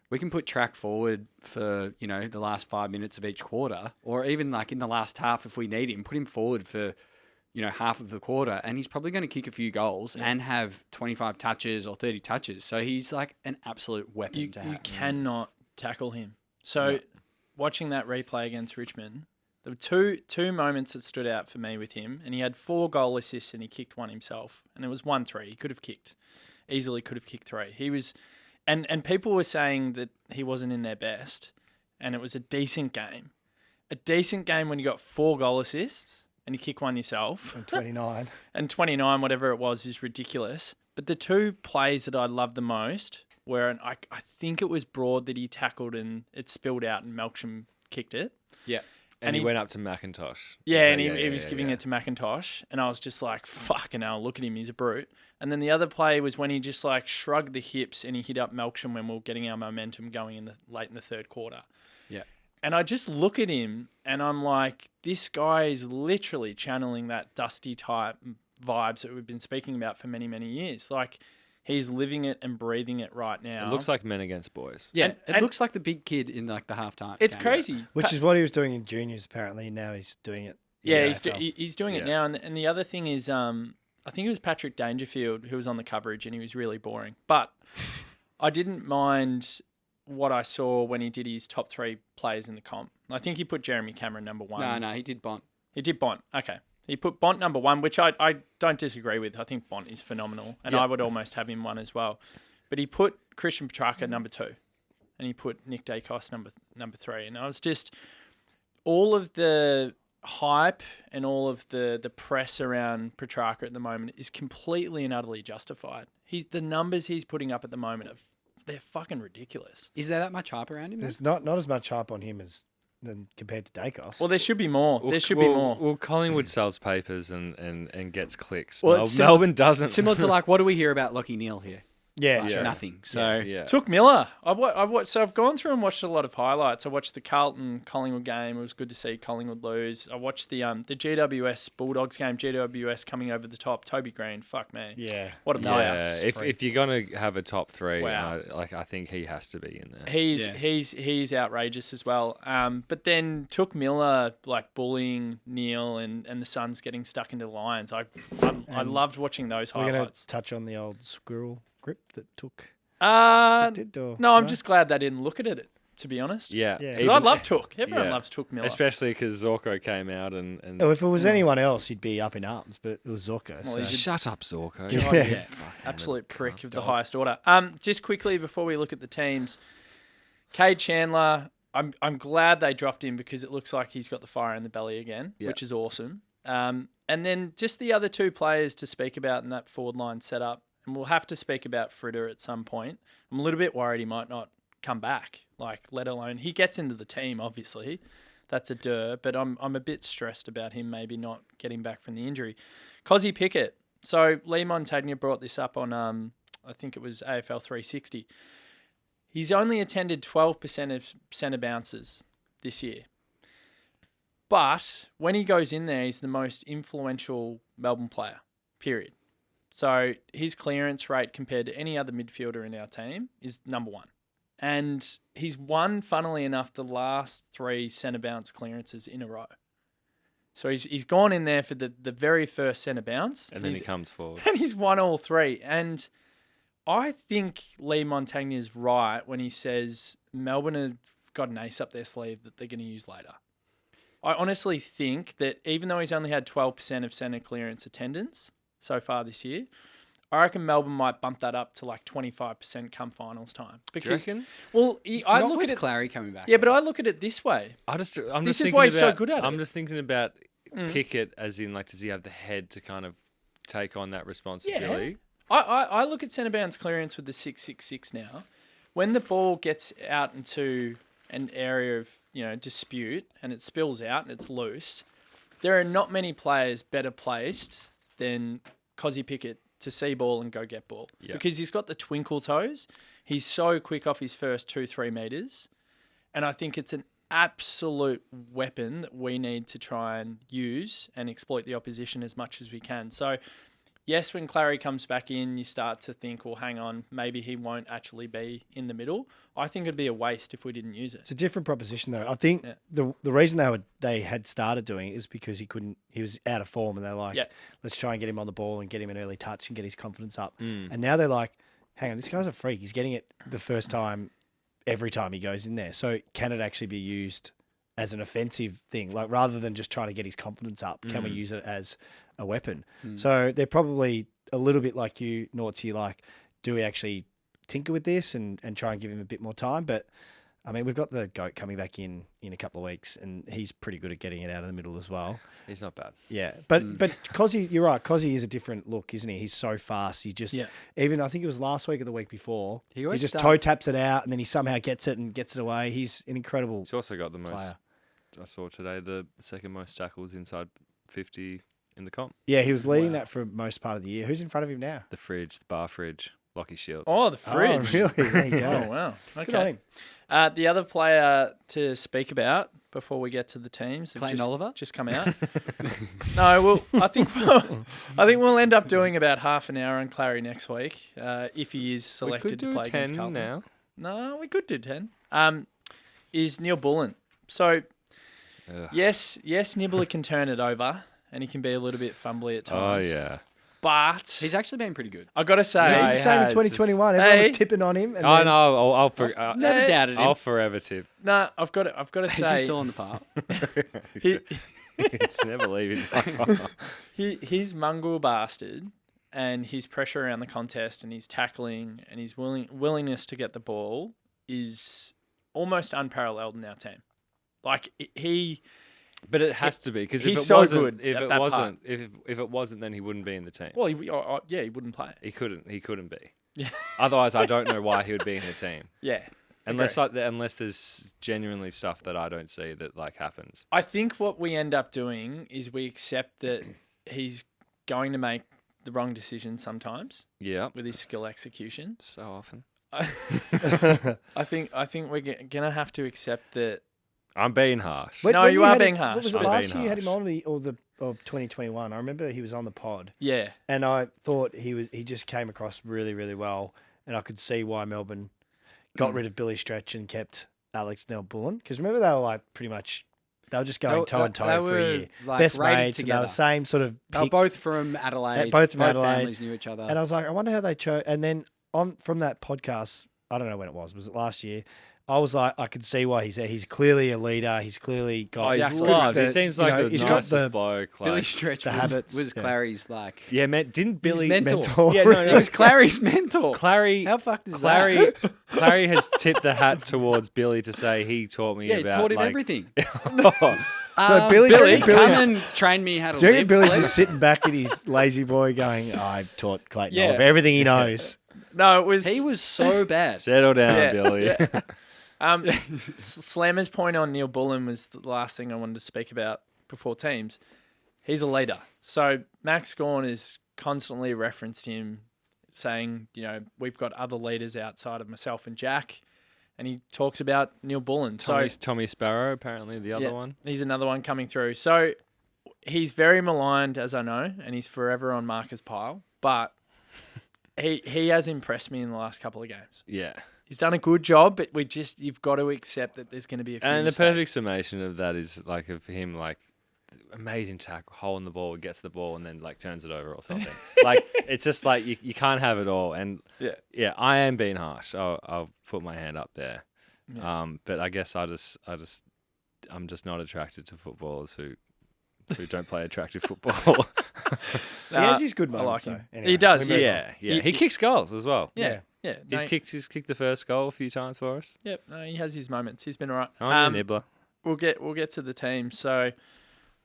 [SPEAKER 3] We can put track forward for, you know, the last 5 minutes of each quarter, or even like in the last half if we need him, put him forward for, you know, half of the quarter, and he's probably going to kick a few goals and have 25 touches or 30 touches. So he's like an absolute weapon to have.
[SPEAKER 1] You cannot tackle him. So watching that replay against Richmond, there were two moments that stood out for me with him, and he had 4 goal assists and he kicked one himself, and it was 1-3. He could have kicked 3. He was... And people were saying that he wasn't in their best, and it was a decent game. A decent game when you got 4 goal assists and you kick one yourself.
[SPEAKER 4] And 29.
[SPEAKER 1] And 29, whatever it was, is ridiculous. But the 2 plays that I loved the most were, I think it was Broad that he tackled and it spilled out and Melksham kicked it.
[SPEAKER 3] Yeah.
[SPEAKER 2] and he went up to McIntosh.
[SPEAKER 1] Yeah,
[SPEAKER 2] So,
[SPEAKER 1] and he was giving it to McIntosh, and I was just like, fucking hell, look at him, he's a brute. And then the other play was when he just like shrugged the hips and he hit up Melksham when we were getting our momentum going in the late in the third quarter.
[SPEAKER 3] Yeah.
[SPEAKER 1] And I just look at him and I'm like, this guy is literally channeling that Dusty type vibes that we've been speaking about for many, many years. Like, he's living it and breathing it right now.
[SPEAKER 2] It looks like men against boys.
[SPEAKER 3] Yeah,
[SPEAKER 1] And-
[SPEAKER 3] it looks like the big kid in like the halftime.
[SPEAKER 1] It's
[SPEAKER 3] game.
[SPEAKER 1] crazy.
[SPEAKER 4] Which is what he was doing in juniors, apparently. And now he's doing it. in
[SPEAKER 1] Yeah,
[SPEAKER 4] the
[SPEAKER 1] he's
[SPEAKER 4] AFL.
[SPEAKER 1] he's doing it
[SPEAKER 2] Yeah.
[SPEAKER 1] now. And the other thing is, I think it was Patrick Dangerfield who was on the coverage and he was really boring. But I didn't mind what I saw when he did his top 3 players in the comp. I think he put Jeremy Cameron number 1.
[SPEAKER 3] No, he did Bont.
[SPEAKER 1] He did Bont. Okay. He put Bont number 1, which I don't disagree with. I think Bont is phenomenal. And I would almost have him 1 as well. But he put Christian Petrarca number 2. And he put Nick Dacos number 3. And I was just... all of the hype and all of the press around Petrarca at the moment is completely and utterly justified. The numbers he's putting up at the moment, they're fucking ridiculous.
[SPEAKER 3] Is there that much hype around him?
[SPEAKER 4] There's not as much hype on him as than compared to Dacos.
[SPEAKER 1] Well, there should be more. There should be more.
[SPEAKER 2] Well, Collingwood sells papers and gets clicks.
[SPEAKER 3] Well, it's similar
[SPEAKER 2] Melbourne doesn't.
[SPEAKER 3] Similar to like, what do we hear about Lockie Neal here?
[SPEAKER 4] yeah,
[SPEAKER 2] Yeah.
[SPEAKER 3] Nothing. So
[SPEAKER 2] Yeah.
[SPEAKER 1] Took Miller. I've watched. So I've gone through and watched a lot of highlights. I watched the Carlton Collingwood game. It was good to see Collingwood lose. I watched the GWS Bulldogs game. GWS coming over the top. Toby Green. Fuck me.
[SPEAKER 4] yeah.
[SPEAKER 1] What a player.
[SPEAKER 2] Yeah, if you're gonna have a top three,
[SPEAKER 1] Wow.
[SPEAKER 2] I think he has to be in there.
[SPEAKER 1] He's outrageous as well. But then took Miller like bullying Neil and the Suns getting stuck into the Lions. I loved watching those
[SPEAKER 4] We're going to
[SPEAKER 1] highlights.
[SPEAKER 4] touch on the old squirrel grip that took it, or
[SPEAKER 1] No, I'm just glad they didn't look at it. To be honest.
[SPEAKER 4] Yeah.
[SPEAKER 1] Because I love Took. Everyone loves Took Miller.
[SPEAKER 2] Especially because Zorko came out and
[SPEAKER 4] Oh, if it was anyone else, you'd be up in arms, but it was Zorko.
[SPEAKER 1] Well,
[SPEAKER 4] so.
[SPEAKER 1] he's
[SPEAKER 2] shut up, Zorko.
[SPEAKER 1] Yeah, absolute prick of the highest order. Just quickly before we look at the teams, Cade Chandler, I'm glad they dropped him because it looks like he's got the fire in the belly again, which is awesome. And then just the other two players to speak about in that forward line setup, and we'll have to speak about Fritter at some point. I'm a little bit worried he might not come back, like let alone he gets into the team. Obviously, that's a but I'm a bit stressed about him maybe not getting back from the injury. Cozzy Pickett. So Lee Montagna brought this up on I think it was AFL 360. He's only attended 12% of centre bounces this year. But when he goes in there, he's the most influential Melbourne player, period. So his clearance rate compared to any other midfielder in our team is number one. And he's won, funnily enough, the last 3 centre bounce clearances in a row. So he's gone in there for the very first centre bounce.
[SPEAKER 2] And then he comes forward.
[SPEAKER 1] And he's won all 3. And I think Lee Montagna is right when he says Melbourne have got an ace up their sleeve that they're going to use later. I honestly think that even though he's only had 12% of centre clearance attendance so far this year, I reckon Melbourne might bump that up to like 25% come finals time. Because,
[SPEAKER 2] Do you reckon?
[SPEAKER 1] well, I
[SPEAKER 3] Not
[SPEAKER 1] look
[SPEAKER 3] with
[SPEAKER 1] at it.
[SPEAKER 3] Clary coming back.
[SPEAKER 1] Yeah, but I look at it this way.
[SPEAKER 2] I'm
[SPEAKER 1] This
[SPEAKER 2] just
[SPEAKER 1] is
[SPEAKER 2] thinking
[SPEAKER 1] why he's so
[SPEAKER 2] about-
[SPEAKER 1] good at it.
[SPEAKER 2] I'm just thinking about Pickett as in like, does he have the head to kind of take on that responsibility?
[SPEAKER 1] I look at centre bounce clearance with the 666 now. When the ball gets out into an area of dispute and it spills out and it's loose, there are not many players better placed than Cozzy Pickett to see ball and go get ball.
[SPEAKER 2] Yeah.
[SPEAKER 1] Because he's got the twinkle toes. He's so quick off his first 2-3 metres. And I think it's an absolute weapon that we need to try and use and exploit the opposition as much as we can. So, yes, when Clary comes back in, you start to think, well, hang on, maybe he won't actually be in the middle. I think it'd be a waste if we didn't use it.
[SPEAKER 4] It's a different proposition, though. I think the reason they had started doing it is because he was out of form, and they're like, let's try and get him on the ball and get him an early touch and get his confidence up. And now they're like, hang on, this guy's a freak. He's getting it the first time, every time he goes in there. So can it actually be used as an offensive thing? Like rather than just trying to get his confidence up, can we use it as a weapon? So they're probably a little bit like you, Naughtsie, like, do we actually tinker with this and try and give him a bit more time? But I mean, we've got the GOAT coming back in a couple of weeks, and he's pretty good at getting it out of the middle as well.
[SPEAKER 2] He's not bad.
[SPEAKER 4] Yeah, but Cozzy, you're right. Cozzy is a different look, isn't he? He's so fast. He just even I think it was last week or the week before. He just toe taps it out, and then he somehow gets it and gets it away. He's an incredible.
[SPEAKER 2] He's also got the most.
[SPEAKER 4] player.
[SPEAKER 2] I saw today the second most tackles inside 50 in the comp.
[SPEAKER 4] Yeah, he was leading that for most part of the year. Who's in front of him now?
[SPEAKER 2] The bar fridge, Lockie Shields.
[SPEAKER 1] Oh, the fridge.
[SPEAKER 4] Oh, really? There you go.
[SPEAKER 1] Oh, wow.
[SPEAKER 4] Good on
[SPEAKER 1] Okay.
[SPEAKER 4] him.
[SPEAKER 1] The other player to speak about before we get to the teams, have
[SPEAKER 3] Clayton Oliver?
[SPEAKER 1] just come out. No, I think we'll end up doing about half an hour on Clary next week if he is
[SPEAKER 2] we
[SPEAKER 1] selected
[SPEAKER 2] could
[SPEAKER 1] to
[SPEAKER 2] do
[SPEAKER 1] play
[SPEAKER 2] 10
[SPEAKER 1] against Carlton.
[SPEAKER 2] now.
[SPEAKER 1] No, we could do 10. Is Neil Bullen. So, yes, Nibbler can turn it over and he can be a little bit fumbly at
[SPEAKER 2] Oh,
[SPEAKER 1] times.
[SPEAKER 2] yeah.
[SPEAKER 1] But
[SPEAKER 3] He's actually been pretty good.
[SPEAKER 1] I got to say,
[SPEAKER 4] He did the same in
[SPEAKER 2] it's
[SPEAKER 4] 2021. Everyone
[SPEAKER 1] Hey.
[SPEAKER 4] was tipping on him. And
[SPEAKER 2] Oh,
[SPEAKER 4] then-
[SPEAKER 2] no.
[SPEAKER 3] Never doubted him.
[SPEAKER 2] I'll forever tip.
[SPEAKER 1] no, I've got to
[SPEAKER 3] He's
[SPEAKER 1] say,
[SPEAKER 3] still on the park.
[SPEAKER 2] It's never leaving.
[SPEAKER 1] He's mongrel bastard, and his pressure around the contest and his tackling and his willingness to get the ball is almost unparalleled in our team. Like he,
[SPEAKER 2] But it has to be because if
[SPEAKER 1] he's
[SPEAKER 2] it
[SPEAKER 1] so
[SPEAKER 2] wasn't,
[SPEAKER 1] good at that part.
[SPEAKER 2] if it wasn't, then he wouldn't be in the team.
[SPEAKER 1] well, he wouldn't play.
[SPEAKER 2] He couldn't be.
[SPEAKER 1] Yeah.
[SPEAKER 2] Otherwise, I don't know why he would be in the team.
[SPEAKER 1] Yeah,
[SPEAKER 2] Unless unless there's genuinely stuff that I don't see that like happens.
[SPEAKER 1] I think what we end up doing is we accept that he's going to make the wrong decision sometimes
[SPEAKER 2] Yeah.
[SPEAKER 1] with his skill execution.
[SPEAKER 2] So often.
[SPEAKER 1] I think we're gonna have to accept that.
[SPEAKER 2] I'm being harsh.
[SPEAKER 1] No, you are being harsh.
[SPEAKER 4] What was it
[SPEAKER 2] I'm
[SPEAKER 4] last
[SPEAKER 2] being
[SPEAKER 4] year you had him
[SPEAKER 2] harsh.
[SPEAKER 4] on or 2021? I remember he was on the pod,
[SPEAKER 1] Yeah,
[SPEAKER 4] and I thought he just came across really, really well, and I could see why Melbourne got rid of Billy Stretch and kept Alex Neil-Bullen, because remember they were like pretty much they were just going toe and toe for a year,
[SPEAKER 3] like
[SPEAKER 4] best
[SPEAKER 3] rated
[SPEAKER 4] mates, and they were
[SPEAKER 3] together.
[SPEAKER 4] the same sort of.
[SPEAKER 3] They were
[SPEAKER 4] pick.
[SPEAKER 3] both from Adelaide.
[SPEAKER 4] Both from Adelaide.
[SPEAKER 3] families knew each other.
[SPEAKER 4] And I was like, I wonder how they chose. And then from that podcast, I don't know when it was it last year? I was like, I could see why he's there. He's clearly a leader. He's clearly got.
[SPEAKER 2] Oh, he's
[SPEAKER 3] Exactly.
[SPEAKER 2] loved. He
[SPEAKER 4] the-
[SPEAKER 2] seems
[SPEAKER 4] you
[SPEAKER 2] like
[SPEAKER 4] know,
[SPEAKER 2] the
[SPEAKER 4] he's got
[SPEAKER 2] nicest
[SPEAKER 4] the-
[SPEAKER 2] bloke. Like,
[SPEAKER 3] Billy Stretch
[SPEAKER 4] the habits,
[SPEAKER 3] was
[SPEAKER 4] yeah.
[SPEAKER 3] Clary's like.
[SPEAKER 2] yeah, man. Didn't Billy
[SPEAKER 3] mentor.
[SPEAKER 2] Yeah, no,
[SPEAKER 3] He was Clary's mentor.
[SPEAKER 2] Clary.
[SPEAKER 3] How fucked is
[SPEAKER 2] Clary,
[SPEAKER 3] that?
[SPEAKER 2] Clary has tipped the hat towards Billy to say he taught me
[SPEAKER 3] Yeah, he
[SPEAKER 2] about.
[SPEAKER 3] taught him
[SPEAKER 2] like,
[SPEAKER 3] everything.
[SPEAKER 4] So Billy,
[SPEAKER 3] come and train me how to
[SPEAKER 4] do you
[SPEAKER 3] live.
[SPEAKER 4] reckon Billy's
[SPEAKER 3] please?
[SPEAKER 4] just sitting back in his lazy boy going, I taught Clayton
[SPEAKER 3] Yeah.
[SPEAKER 4] Oliver everything he knows.
[SPEAKER 1] no, it was
[SPEAKER 3] He was so bad.
[SPEAKER 2] Settle down,
[SPEAKER 1] Yeah,
[SPEAKER 2] Billy.
[SPEAKER 1] yeah. Slammer's point on Neil Bullen was the last thing I wanted to speak about before teams. He's a leader. So Max Gawn has constantly referenced him, saying, we've got other leaders outside of myself and Jack. And he talks about Neil Bullen.
[SPEAKER 2] Tommy Sparrow, apparently the other
[SPEAKER 1] Yeah,
[SPEAKER 2] one.
[SPEAKER 1] he's another one coming through. So he's very maligned, as I know, and he's forever on Marca's pile. But he has impressed me in the last couple of games.
[SPEAKER 2] Yeah.
[SPEAKER 1] He's done a good job, but you've got to accept that there's going to be a few
[SPEAKER 2] And the
[SPEAKER 1] mistakes.
[SPEAKER 2] perfect summation of that is like of him like amazing tackle, holding the ball, gets the ball, and then like turns it over or something. Like it's just like you can't have it all. And
[SPEAKER 1] Yeah.
[SPEAKER 2] I am being harsh. I'll put my hand up there.
[SPEAKER 1] Yeah.
[SPEAKER 2] But I guess I'm just not attracted to footballers who don't play attractive football.
[SPEAKER 4] He has his good
[SPEAKER 1] I like
[SPEAKER 4] moments,
[SPEAKER 1] him.
[SPEAKER 4] though. Anyway,
[SPEAKER 1] He does,
[SPEAKER 4] we move
[SPEAKER 1] yeah.
[SPEAKER 4] on.
[SPEAKER 2] He kicks goals as well.
[SPEAKER 1] Yeah. No,
[SPEAKER 2] He's kicked the first goal a few times for us.
[SPEAKER 1] Yep. No, he has his moments. He's been all right.
[SPEAKER 2] I'm a nibbler.
[SPEAKER 1] We'll get to the team. So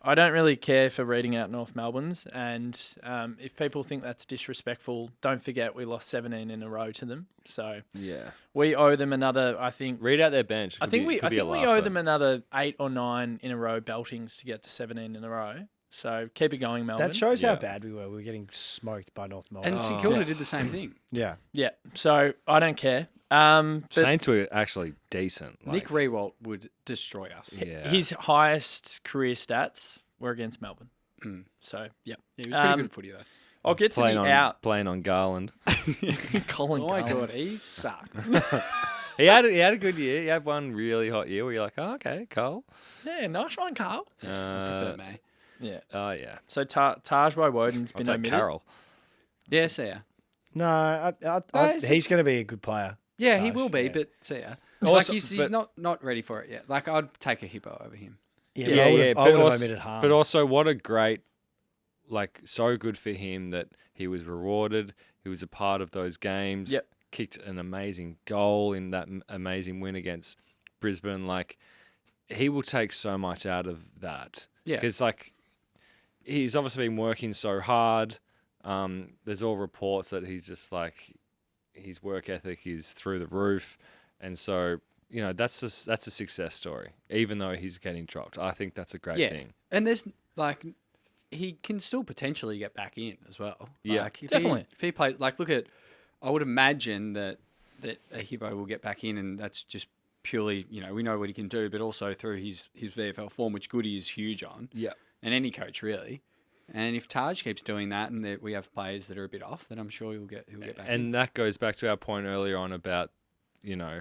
[SPEAKER 1] I don't really care for reading out North Melbourne's, and if people think that's disrespectful, don't forget we lost 17 in a row to them. So
[SPEAKER 2] Yeah.
[SPEAKER 1] we owe them another. I think.
[SPEAKER 2] Read out their bench.
[SPEAKER 1] I think we owe them another 8 or 9 in a row beltings to get to 17 in a row. So keep it going, Melbourne.
[SPEAKER 4] That shows how
[SPEAKER 2] Yeah.
[SPEAKER 4] bad we were. We were getting smoked by North Melbourne.
[SPEAKER 3] And St Kilda did the same thing.
[SPEAKER 4] yeah.
[SPEAKER 1] Yeah. So I don't care. But
[SPEAKER 2] Saints were actually decent.
[SPEAKER 3] Nick Rewalt would destroy us.
[SPEAKER 2] Yeah.
[SPEAKER 1] his highest career stats were against Melbourne.
[SPEAKER 3] Mm.
[SPEAKER 1] So yeah.
[SPEAKER 3] Yeah, he was pretty good at footy though.
[SPEAKER 1] I'll get to
[SPEAKER 2] playing
[SPEAKER 1] the
[SPEAKER 2] on
[SPEAKER 1] out.
[SPEAKER 2] playing on Garland.
[SPEAKER 1] Colin.
[SPEAKER 3] Oh my
[SPEAKER 1] Garland.
[SPEAKER 3] god, he sucked.
[SPEAKER 2] He had a good year. He had one really hot year where you're like, oh, okay, Cole.
[SPEAKER 1] Yeah, nice one, Carl.
[SPEAKER 3] Prefer May.
[SPEAKER 1] Yeah.
[SPEAKER 2] Oh yeah.
[SPEAKER 1] So Taj by Woden's
[SPEAKER 2] I'll
[SPEAKER 1] been
[SPEAKER 2] take
[SPEAKER 1] omitted.
[SPEAKER 2] Carroll.
[SPEAKER 3] Yeah, see ya.
[SPEAKER 4] No, he's going to be a good player.
[SPEAKER 3] Yeah, he
[SPEAKER 4] Gosh,
[SPEAKER 3] will be,
[SPEAKER 4] yeah.
[SPEAKER 3] but see ya.
[SPEAKER 2] Also-
[SPEAKER 3] Like he's
[SPEAKER 2] but-
[SPEAKER 3] not ready for it yet. Like I'd take a hippo over him.
[SPEAKER 4] Yeah,
[SPEAKER 2] Yeah,
[SPEAKER 4] I
[SPEAKER 2] yeah.
[SPEAKER 4] would
[SPEAKER 2] But
[SPEAKER 4] have
[SPEAKER 2] also,
[SPEAKER 4] omitted Harms.
[SPEAKER 2] but also, what a great, like, so good for him that he was rewarded. He was a part of those games.
[SPEAKER 1] Yep.
[SPEAKER 2] Kicked an amazing goal in that amazing win against Brisbane. Like, he will take so much out of that.
[SPEAKER 3] Yeah.
[SPEAKER 2] Because, like, he's obviously been working so hard. There's all reports that he's just like, his work ethic is through the roof. And so, you know, that's a success story, even though he's getting dropped. I think that's a great thing.
[SPEAKER 3] And there's like he can still potentially get back in as well.
[SPEAKER 2] Yeah,
[SPEAKER 3] like, if
[SPEAKER 1] definitely.
[SPEAKER 3] If he plays, like, look at, I would imagine that a hippo will get back in, and that's just purely, you know, we know what he can do, but also through his VFL form, which Goody is huge on,
[SPEAKER 2] Yeah.
[SPEAKER 3] and any coach really. And if Taj keeps doing that, and that we have players that are a bit off, then I'm sure he'll get back in.
[SPEAKER 2] And that goes back to our point earlier on about, you know,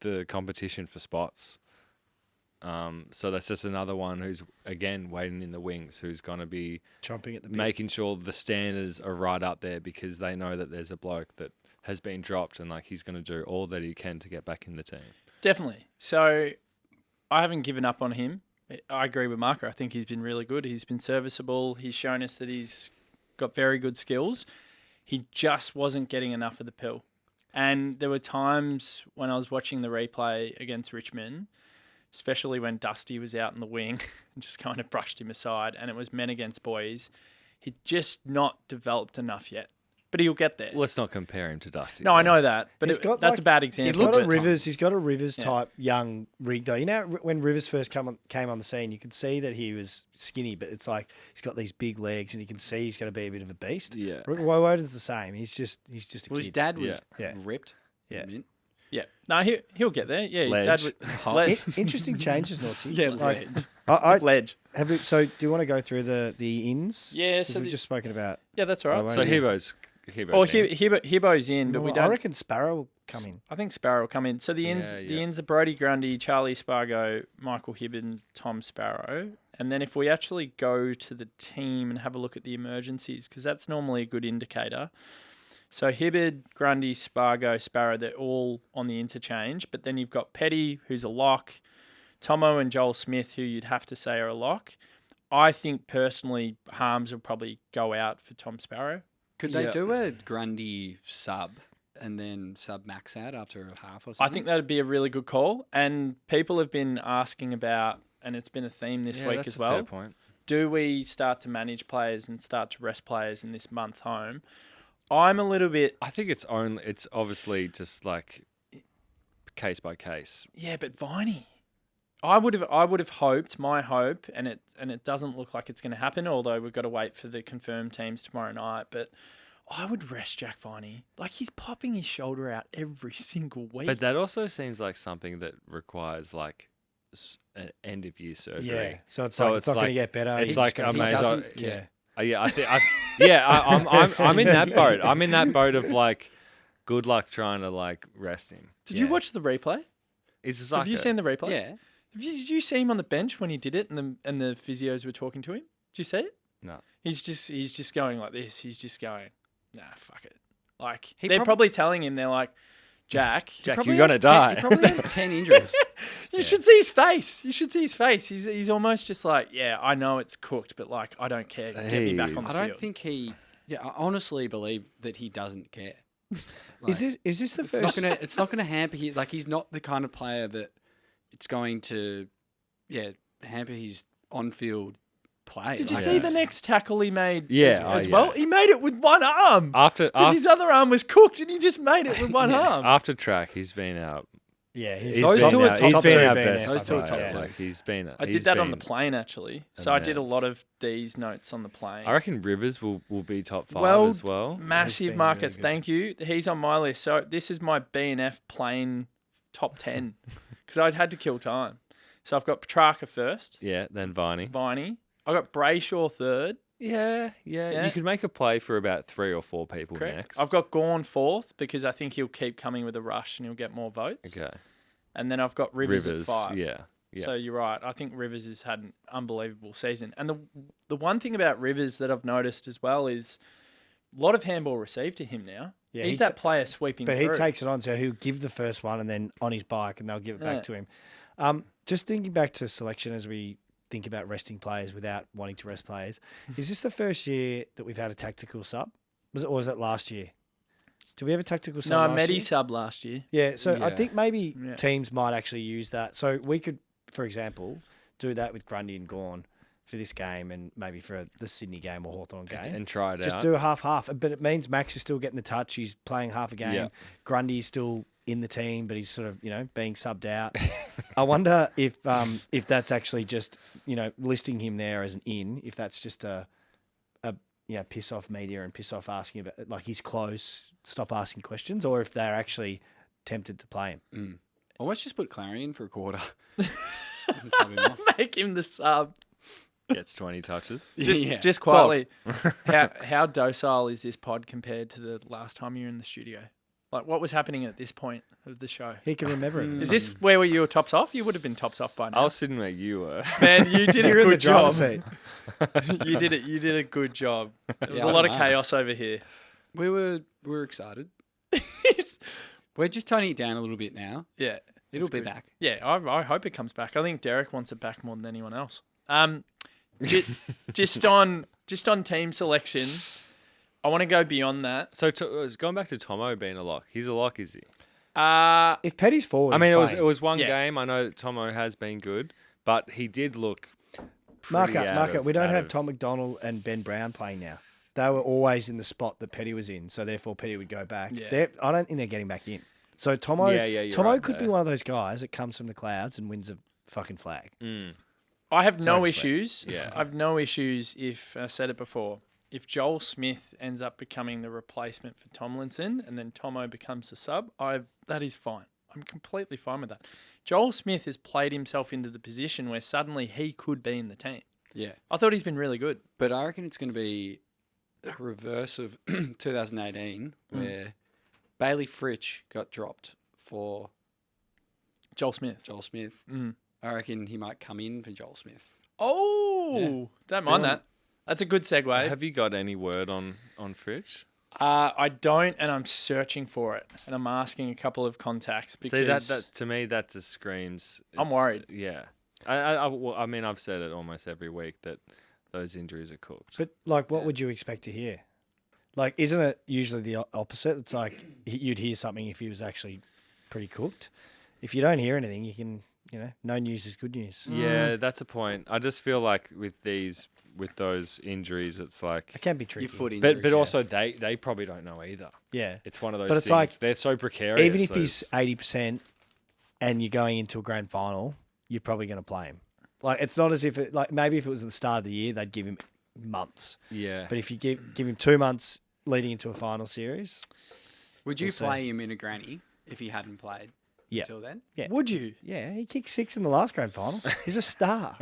[SPEAKER 2] the competition for spots. So that's just another one who's, again, waiting in the wings, who's going to be
[SPEAKER 4] chomping at the bit.
[SPEAKER 2] making sure the standards are right up there because they know that there's a bloke that has been dropped and, like, he's going to do all that he can to get back in the team.
[SPEAKER 1] Definitely. So I haven't given up on him. I agree with Marca. I think he's been really good. He's been serviceable. He's shown us that he's got very good skills. He just wasn't getting enough of the pill. And there were times when I was watching the replay against Richmond, especially when Dusty was out in the wing and just kind of brushed him aside, and it was men against boys. He'd just not developed enough yet. but he'll get there.
[SPEAKER 2] Let's not compare him to Dusty.
[SPEAKER 1] No, I know that, but
[SPEAKER 4] He's got,
[SPEAKER 1] that's
[SPEAKER 4] like-
[SPEAKER 1] a bad
[SPEAKER 4] He's
[SPEAKER 1] example.
[SPEAKER 4] got a
[SPEAKER 1] but-
[SPEAKER 4] Rivers. He's got a Rivers type young rig though. You know when Rivers first came on the scene, you could see that he was skinny, but it's like he's got these big legs, and you can see he's going to be a bit of a beast.
[SPEAKER 2] Yeah.
[SPEAKER 4] Woden's the same. He's just a
[SPEAKER 3] Well, his
[SPEAKER 4] kid.
[SPEAKER 3] dad was
[SPEAKER 4] Yeah.
[SPEAKER 3] ripped.
[SPEAKER 4] Yeah.
[SPEAKER 3] Mint.
[SPEAKER 1] Yeah, no, he'll get there. Yeah, his
[SPEAKER 2] Ledge.
[SPEAKER 1] dad was
[SPEAKER 4] Interesting changes, Naughtsie.
[SPEAKER 3] Yeah,
[SPEAKER 4] like,
[SPEAKER 3] ledge.
[SPEAKER 4] I
[SPEAKER 1] ledge.
[SPEAKER 4] have. So, do you want to go through the ins?
[SPEAKER 1] Yeah,
[SPEAKER 4] 'Cause
[SPEAKER 1] so
[SPEAKER 4] we've just spoken about.
[SPEAKER 1] yeah, that's all right.
[SPEAKER 4] won't
[SPEAKER 2] So
[SPEAKER 4] you?
[SPEAKER 2] Hibbo's
[SPEAKER 1] Oh,
[SPEAKER 2] in.
[SPEAKER 1] Hibbo's in, but we
[SPEAKER 4] I
[SPEAKER 1] don't.
[SPEAKER 4] reckon Sparrow will come in.
[SPEAKER 1] I think Sparrow will come in. So the ins,
[SPEAKER 2] Yeah,
[SPEAKER 1] the
[SPEAKER 2] yeah.
[SPEAKER 1] ins are Brody Grundy, Charlie Spargo, Michael Hibbard, Tom Sparrow. And then if we actually go to the team and have a look at the emergencies, because that's normally a good indicator. So Hibbard, Grundy, Spargo, Sparrow, they're all on the interchange. But then you've got Petty, who's a lock, Tomo and Joel Smith, who you'd have to say are a lock. I think personally, Harms will probably go out for Tom Sparrow.
[SPEAKER 3] Could they
[SPEAKER 2] Yeah.
[SPEAKER 3] do a Grundy sub and then sub Max out after a half or
[SPEAKER 1] I
[SPEAKER 3] something?
[SPEAKER 1] think that'd be a really good call. And people have been asking about, and it's been a theme this
[SPEAKER 2] Yeah,
[SPEAKER 1] week
[SPEAKER 2] that's
[SPEAKER 1] as
[SPEAKER 2] a
[SPEAKER 1] well.
[SPEAKER 2] fair point.
[SPEAKER 1] Do we start to manage players and start to rest players in this month home? I'm a little bit,
[SPEAKER 2] I think it's obviously just like case by case.
[SPEAKER 1] yeah, but Viney. I would have hoped, my hope, and it doesn't look like it's going to happen, although we've got to wait for the confirmed teams tomorrow night, but I would rest Jack Viney. Like, he's popping his shoulder out every single week.
[SPEAKER 2] But that also seems like something that requires like an end of year surgery.
[SPEAKER 4] Yeah. So it's
[SPEAKER 2] So
[SPEAKER 4] like
[SPEAKER 2] it's
[SPEAKER 4] it's not going to
[SPEAKER 2] like-
[SPEAKER 4] get better.
[SPEAKER 2] it's
[SPEAKER 4] He's
[SPEAKER 2] like
[SPEAKER 4] just gonna-
[SPEAKER 2] I may as well-
[SPEAKER 4] Yeah.
[SPEAKER 2] Yeah, I think. I'm in that boat. I'm in that boat of like, good luck trying to like rest him.
[SPEAKER 1] Did you watch the replay?
[SPEAKER 2] He's a
[SPEAKER 1] Have you
[SPEAKER 2] sucker.
[SPEAKER 1] seen the replay?
[SPEAKER 3] Yeah.
[SPEAKER 1] Did you see him on the bench when he did it, and the physios were talking to him? Did you see it?
[SPEAKER 4] No.
[SPEAKER 1] He's just going like this. He's just going, nah, fuck it. Like
[SPEAKER 3] He
[SPEAKER 1] they're
[SPEAKER 3] prob-
[SPEAKER 1] probably telling him, they're like, Jack,
[SPEAKER 2] Jack,
[SPEAKER 3] Probably
[SPEAKER 2] you're gonna
[SPEAKER 3] has
[SPEAKER 2] die.
[SPEAKER 3] He probably has 10 injuries.
[SPEAKER 1] you should see his face. You should see his face. He's almost just like, yeah, I know it's cooked, but like I don't care. Get me back on the
[SPEAKER 3] I
[SPEAKER 1] field.
[SPEAKER 3] don't think he. Yeah, I honestly believe that he doesn't care.
[SPEAKER 4] Is this the
[SPEAKER 3] It's
[SPEAKER 4] first?
[SPEAKER 3] not gonna hamper his. Like he's not the kind of player that it's going to, hamper his on-field play.
[SPEAKER 1] Did you
[SPEAKER 3] Like,
[SPEAKER 1] see the next tackle he made?
[SPEAKER 2] Yeah,
[SPEAKER 1] as
[SPEAKER 2] oh,
[SPEAKER 1] well.
[SPEAKER 2] yeah.
[SPEAKER 1] He made it with one arm.
[SPEAKER 2] After
[SPEAKER 1] Because his other arm was cooked, and he just made it with one arm.
[SPEAKER 2] after track, he's been out.
[SPEAKER 4] Yeah,
[SPEAKER 2] He's
[SPEAKER 3] Those
[SPEAKER 2] been
[SPEAKER 3] two are
[SPEAKER 2] out.
[SPEAKER 3] top
[SPEAKER 2] He's been
[SPEAKER 3] two
[SPEAKER 2] our
[SPEAKER 4] BNF,
[SPEAKER 2] best
[SPEAKER 3] Those two are
[SPEAKER 2] player.
[SPEAKER 3] top two.
[SPEAKER 2] Like he's been.
[SPEAKER 1] I
[SPEAKER 2] he's
[SPEAKER 1] did that on the
[SPEAKER 2] been
[SPEAKER 1] plane actually, so I did a
[SPEAKER 2] immense.
[SPEAKER 1] lot of these notes on the plane.
[SPEAKER 2] I reckon Rivers will be top 5
[SPEAKER 1] Well,
[SPEAKER 2] as well.
[SPEAKER 1] Massive
[SPEAKER 4] been
[SPEAKER 1] markets,
[SPEAKER 4] really good.
[SPEAKER 1] thank you. He's on my list. So this is my BNF plane top 10 because I had to kill time. So I've got Petrarca first,
[SPEAKER 2] Yeah, then Viney.
[SPEAKER 1] Viney. I got Brayshaw third.
[SPEAKER 2] Yeah.
[SPEAKER 1] Yeah.
[SPEAKER 2] You could make a play for about 3 or 4 people
[SPEAKER 1] Correct.
[SPEAKER 2] next.
[SPEAKER 1] I've got Gorn fourth because I think he'll keep coming with a rush and he'll get more votes.
[SPEAKER 2] Okay.
[SPEAKER 1] And then I've got Rivers at 5.
[SPEAKER 2] Yeah. Yeah.
[SPEAKER 1] So you're right. I think Rivers has had an unbelievable season. And the one thing about Rivers that I've noticed as well is a lot of handball received to him now.
[SPEAKER 4] Yeah,
[SPEAKER 1] He's
[SPEAKER 4] he
[SPEAKER 1] that player sweeping
[SPEAKER 4] But
[SPEAKER 1] through.
[SPEAKER 4] he takes it on, so he'll give the first one and then on his bike, and they'll give it
[SPEAKER 1] Yeah.
[SPEAKER 4] back to him. Just thinking back to selection as we think about resting players without wanting to rest players, is this the first year that we've had a tactical sub? Or was it last year? Did we have a tactical sub
[SPEAKER 1] No,
[SPEAKER 4] last
[SPEAKER 1] Medi
[SPEAKER 4] year?
[SPEAKER 1] sub last year.
[SPEAKER 4] Yeah, so I
[SPEAKER 3] Yeah.
[SPEAKER 4] think maybe
[SPEAKER 1] Yeah.
[SPEAKER 4] teams might actually use that. So we could, for example, do that with Grundy and Gorn for this game and maybe for the Sydney game or Hawthorn game.
[SPEAKER 2] And try it
[SPEAKER 4] Just
[SPEAKER 2] out.
[SPEAKER 4] do a half-half. But it means Max is still getting the touch. He's playing half a game.
[SPEAKER 2] Yeah.
[SPEAKER 4] Grundy's still in the team, but he's sort of, being subbed out. I wonder if that's actually just, listing him there as an in, if that's just a piss off media and piss off asking about, like, he's close, stop asking questions, or if they're actually tempted to play him.
[SPEAKER 3] Almost just put Clarion for a quarter. And sub him off.
[SPEAKER 1] Make him the sub.
[SPEAKER 2] Gets 20 touches.
[SPEAKER 1] Just quietly, how docile is this pod compared to the last time you were in the studio? Like, what was happening at this point of the show?
[SPEAKER 4] He can remember it.
[SPEAKER 1] Is this where you were tops off? You would have been tops off by now.
[SPEAKER 2] I was sitting where you were.
[SPEAKER 1] Man, you did a
[SPEAKER 4] You're in the
[SPEAKER 1] good job.
[SPEAKER 4] driver's seat.
[SPEAKER 1] You did it. You did a good job. There was
[SPEAKER 3] Yeah,
[SPEAKER 1] a lot
[SPEAKER 3] I
[SPEAKER 1] of
[SPEAKER 3] know.
[SPEAKER 1] chaos over here.
[SPEAKER 3] We were excited. We're just toning it down a little bit now.
[SPEAKER 1] Yeah,
[SPEAKER 3] It'll
[SPEAKER 1] it's
[SPEAKER 3] be
[SPEAKER 1] good.
[SPEAKER 3] back.
[SPEAKER 1] Yeah, I hope it comes back. I think Derek wants it back more than anyone else. Just on team selection, I want to go beyond that.
[SPEAKER 2] So going back to Tomo being a lock. He's a lock, is he?
[SPEAKER 4] If Petty's forward,
[SPEAKER 2] I mean,
[SPEAKER 4] he's
[SPEAKER 2] it
[SPEAKER 4] playing.
[SPEAKER 2] was one
[SPEAKER 1] Yeah.
[SPEAKER 2] game. I know that Tomo has been good, but he did look pretty
[SPEAKER 4] Marca,
[SPEAKER 2] out
[SPEAKER 4] Marca.
[SPEAKER 2] of-
[SPEAKER 4] We don't
[SPEAKER 2] out
[SPEAKER 4] have
[SPEAKER 2] of-
[SPEAKER 4] Tom McDonald and Ben Brown playing now. they were always in the spot that Petty was in, so therefore Petty would go back.
[SPEAKER 1] Yeah.
[SPEAKER 4] I don't think they're getting back in. So Tomo,
[SPEAKER 2] you're
[SPEAKER 4] Tomo
[SPEAKER 2] right
[SPEAKER 4] could be
[SPEAKER 2] there.
[SPEAKER 4] one of those guys that comes from the clouds and wins a fucking flag.
[SPEAKER 1] I have no
[SPEAKER 4] to
[SPEAKER 1] issues.
[SPEAKER 2] Yeah.
[SPEAKER 1] I have no issues if, I said it before, if Joel Smith ends up becoming the replacement for Tomlinson and then Tomo becomes the sub, that is fine. I'm completely fine with that. Joel Smith has played himself into the position where suddenly he could be in the team.
[SPEAKER 3] Yeah.
[SPEAKER 1] I thought he's been really good.
[SPEAKER 3] But I reckon it's going to be a reverse of 2018 where Bailey Fritsch got dropped for
[SPEAKER 1] Joel Smith.
[SPEAKER 3] Joel Smith.
[SPEAKER 1] Mm.
[SPEAKER 3] I reckon he might come in for Joel Smith.
[SPEAKER 1] Oh, don't mind that. That's a good segue.
[SPEAKER 2] Have you got any word on Fritsch?
[SPEAKER 1] I don't, and I'm searching for it, and I'm asking a couple of contacts because
[SPEAKER 2] See, that to me, that just screams.
[SPEAKER 1] I'm worried.
[SPEAKER 2] Yeah. I mean, I've said it almost every week that those injuries are cooked.
[SPEAKER 4] But like, what would you expect to hear? Like, isn't it usually the opposite? It's like you'd hear something if he was actually pretty cooked. If you don't hear anything, you can, no news is good news.
[SPEAKER 2] Yeah, that's a point. I just feel like with those injuries, it's like.
[SPEAKER 4] It can be tricky.
[SPEAKER 3] Your foot injury.
[SPEAKER 2] But also they probably don't know either.
[SPEAKER 4] Yeah.
[SPEAKER 2] It's one of those
[SPEAKER 4] But it's
[SPEAKER 2] things.
[SPEAKER 4] like,
[SPEAKER 2] they're so precarious.
[SPEAKER 4] Even if he's 80% and you're going into a grand final, you're probably going to play him. Like, it's not as if maybe if it was at the start of the year, they'd give him months.
[SPEAKER 2] Yeah.
[SPEAKER 4] But if you give him 2 months leading into a final series,
[SPEAKER 3] Would you
[SPEAKER 4] We'll see.
[SPEAKER 3] play him in a granny if he hadn't played
[SPEAKER 4] Yeah.
[SPEAKER 3] until then?
[SPEAKER 4] yeah.
[SPEAKER 1] Would you?
[SPEAKER 4] Yeah, he kicked 6 in the last grand final. He's a star.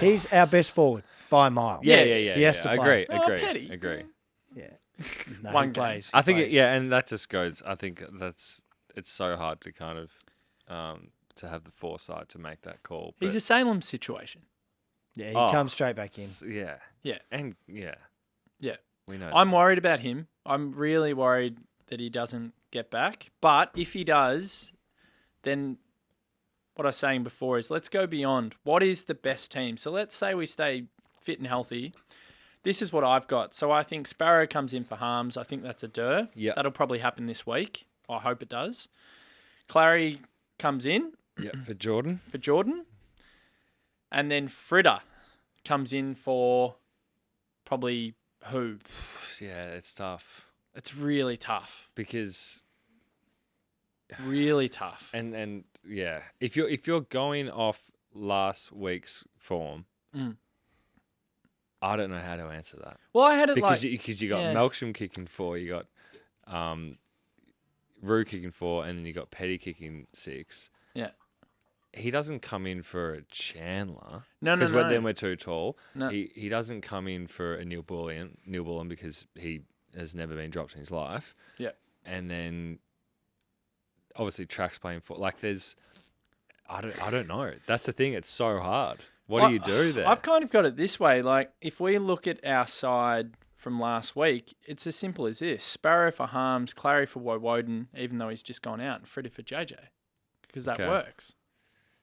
[SPEAKER 4] He's our best forward by a mile.
[SPEAKER 2] Yeah.
[SPEAKER 4] He has to play.
[SPEAKER 2] Agree.
[SPEAKER 4] Yeah. No,
[SPEAKER 1] One
[SPEAKER 4] he
[SPEAKER 1] game.
[SPEAKER 4] plays.
[SPEAKER 2] I think,
[SPEAKER 4] He plays.
[SPEAKER 2] and that just goes. I think it's so hard to kind of to have the foresight to make that call.
[SPEAKER 1] He's a Salem situation.
[SPEAKER 4] Yeah, he
[SPEAKER 2] Oh.
[SPEAKER 4] comes straight back in.
[SPEAKER 2] Yeah,
[SPEAKER 1] Yeah.
[SPEAKER 2] and yeah,
[SPEAKER 1] Yeah.
[SPEAKER 2] we know.
[SPEAKER 1] I'm worried about him. I'm really worried that he doesn't get back. But if he does, then what I was saying before is let's go beyond. What is the best team? So let's say we stay fit and healthy. This is what I've got. So I think Sparrow comes in for Harms. I think that's a dur.
[SPEAKER 2] Yeah.
[SPEAKER 1] That'll probably happen this week. I hope it does. Clary comes in
[SPEAKER 2] Yeah, for Jordan.
[SPEAKER 1] for Jordan. And then Fritter comes in for probably who?
[SPEAKER 2] Yeah, it's tough
[SPEAKER 1] It's really tough.
[SPEAKER 2] because
[SPEAKER 1] Really tough.
[SPEAKER 2] and yeah, if you're going off last week's form,
[SPEAKER 1] Mm.
[SPEAKER 2] I don't know how to answer that
[SPEAKER 1] Well, I had it
[SPEAKER 2] because
[SPEAKER 1] like...
[SPEAKER 2] you got
[SPEAKER 1] yeah.
[SPEAKER 2] Melksham kicking 4, you got Rue kicking 4, and then you got Petty kicking 6.
[SPEAKER 1] Yeah.
[SPEAKER 2] He doesn't come in for a Chandler.
[SPEAKER 1] No,
[SPEAKER 2] Because
[SPEAKER 1] no.
[SPEAKER 2] then we're too tall.
[SPEAKER 1] No.
[SPEAKER 2] He doesn't come in for a Neil Bullen because he has never been dropped in his life.
[SPEAKER 1] Yeah.
[SPEAKER 2] And then obviously Track's playing for I don't know. That's the thing. It's so hard. What do you do there?
[SPEAKER 1] I've kind of got it this way. Like, if we look at our side from last week, it's as simple as this. Sparrow for Harms, Clary for Woden, even though he's just gone out, and Freddie for JJ. Because that
[SPEAKER 2] Okay.
[SPEAKER 1] works.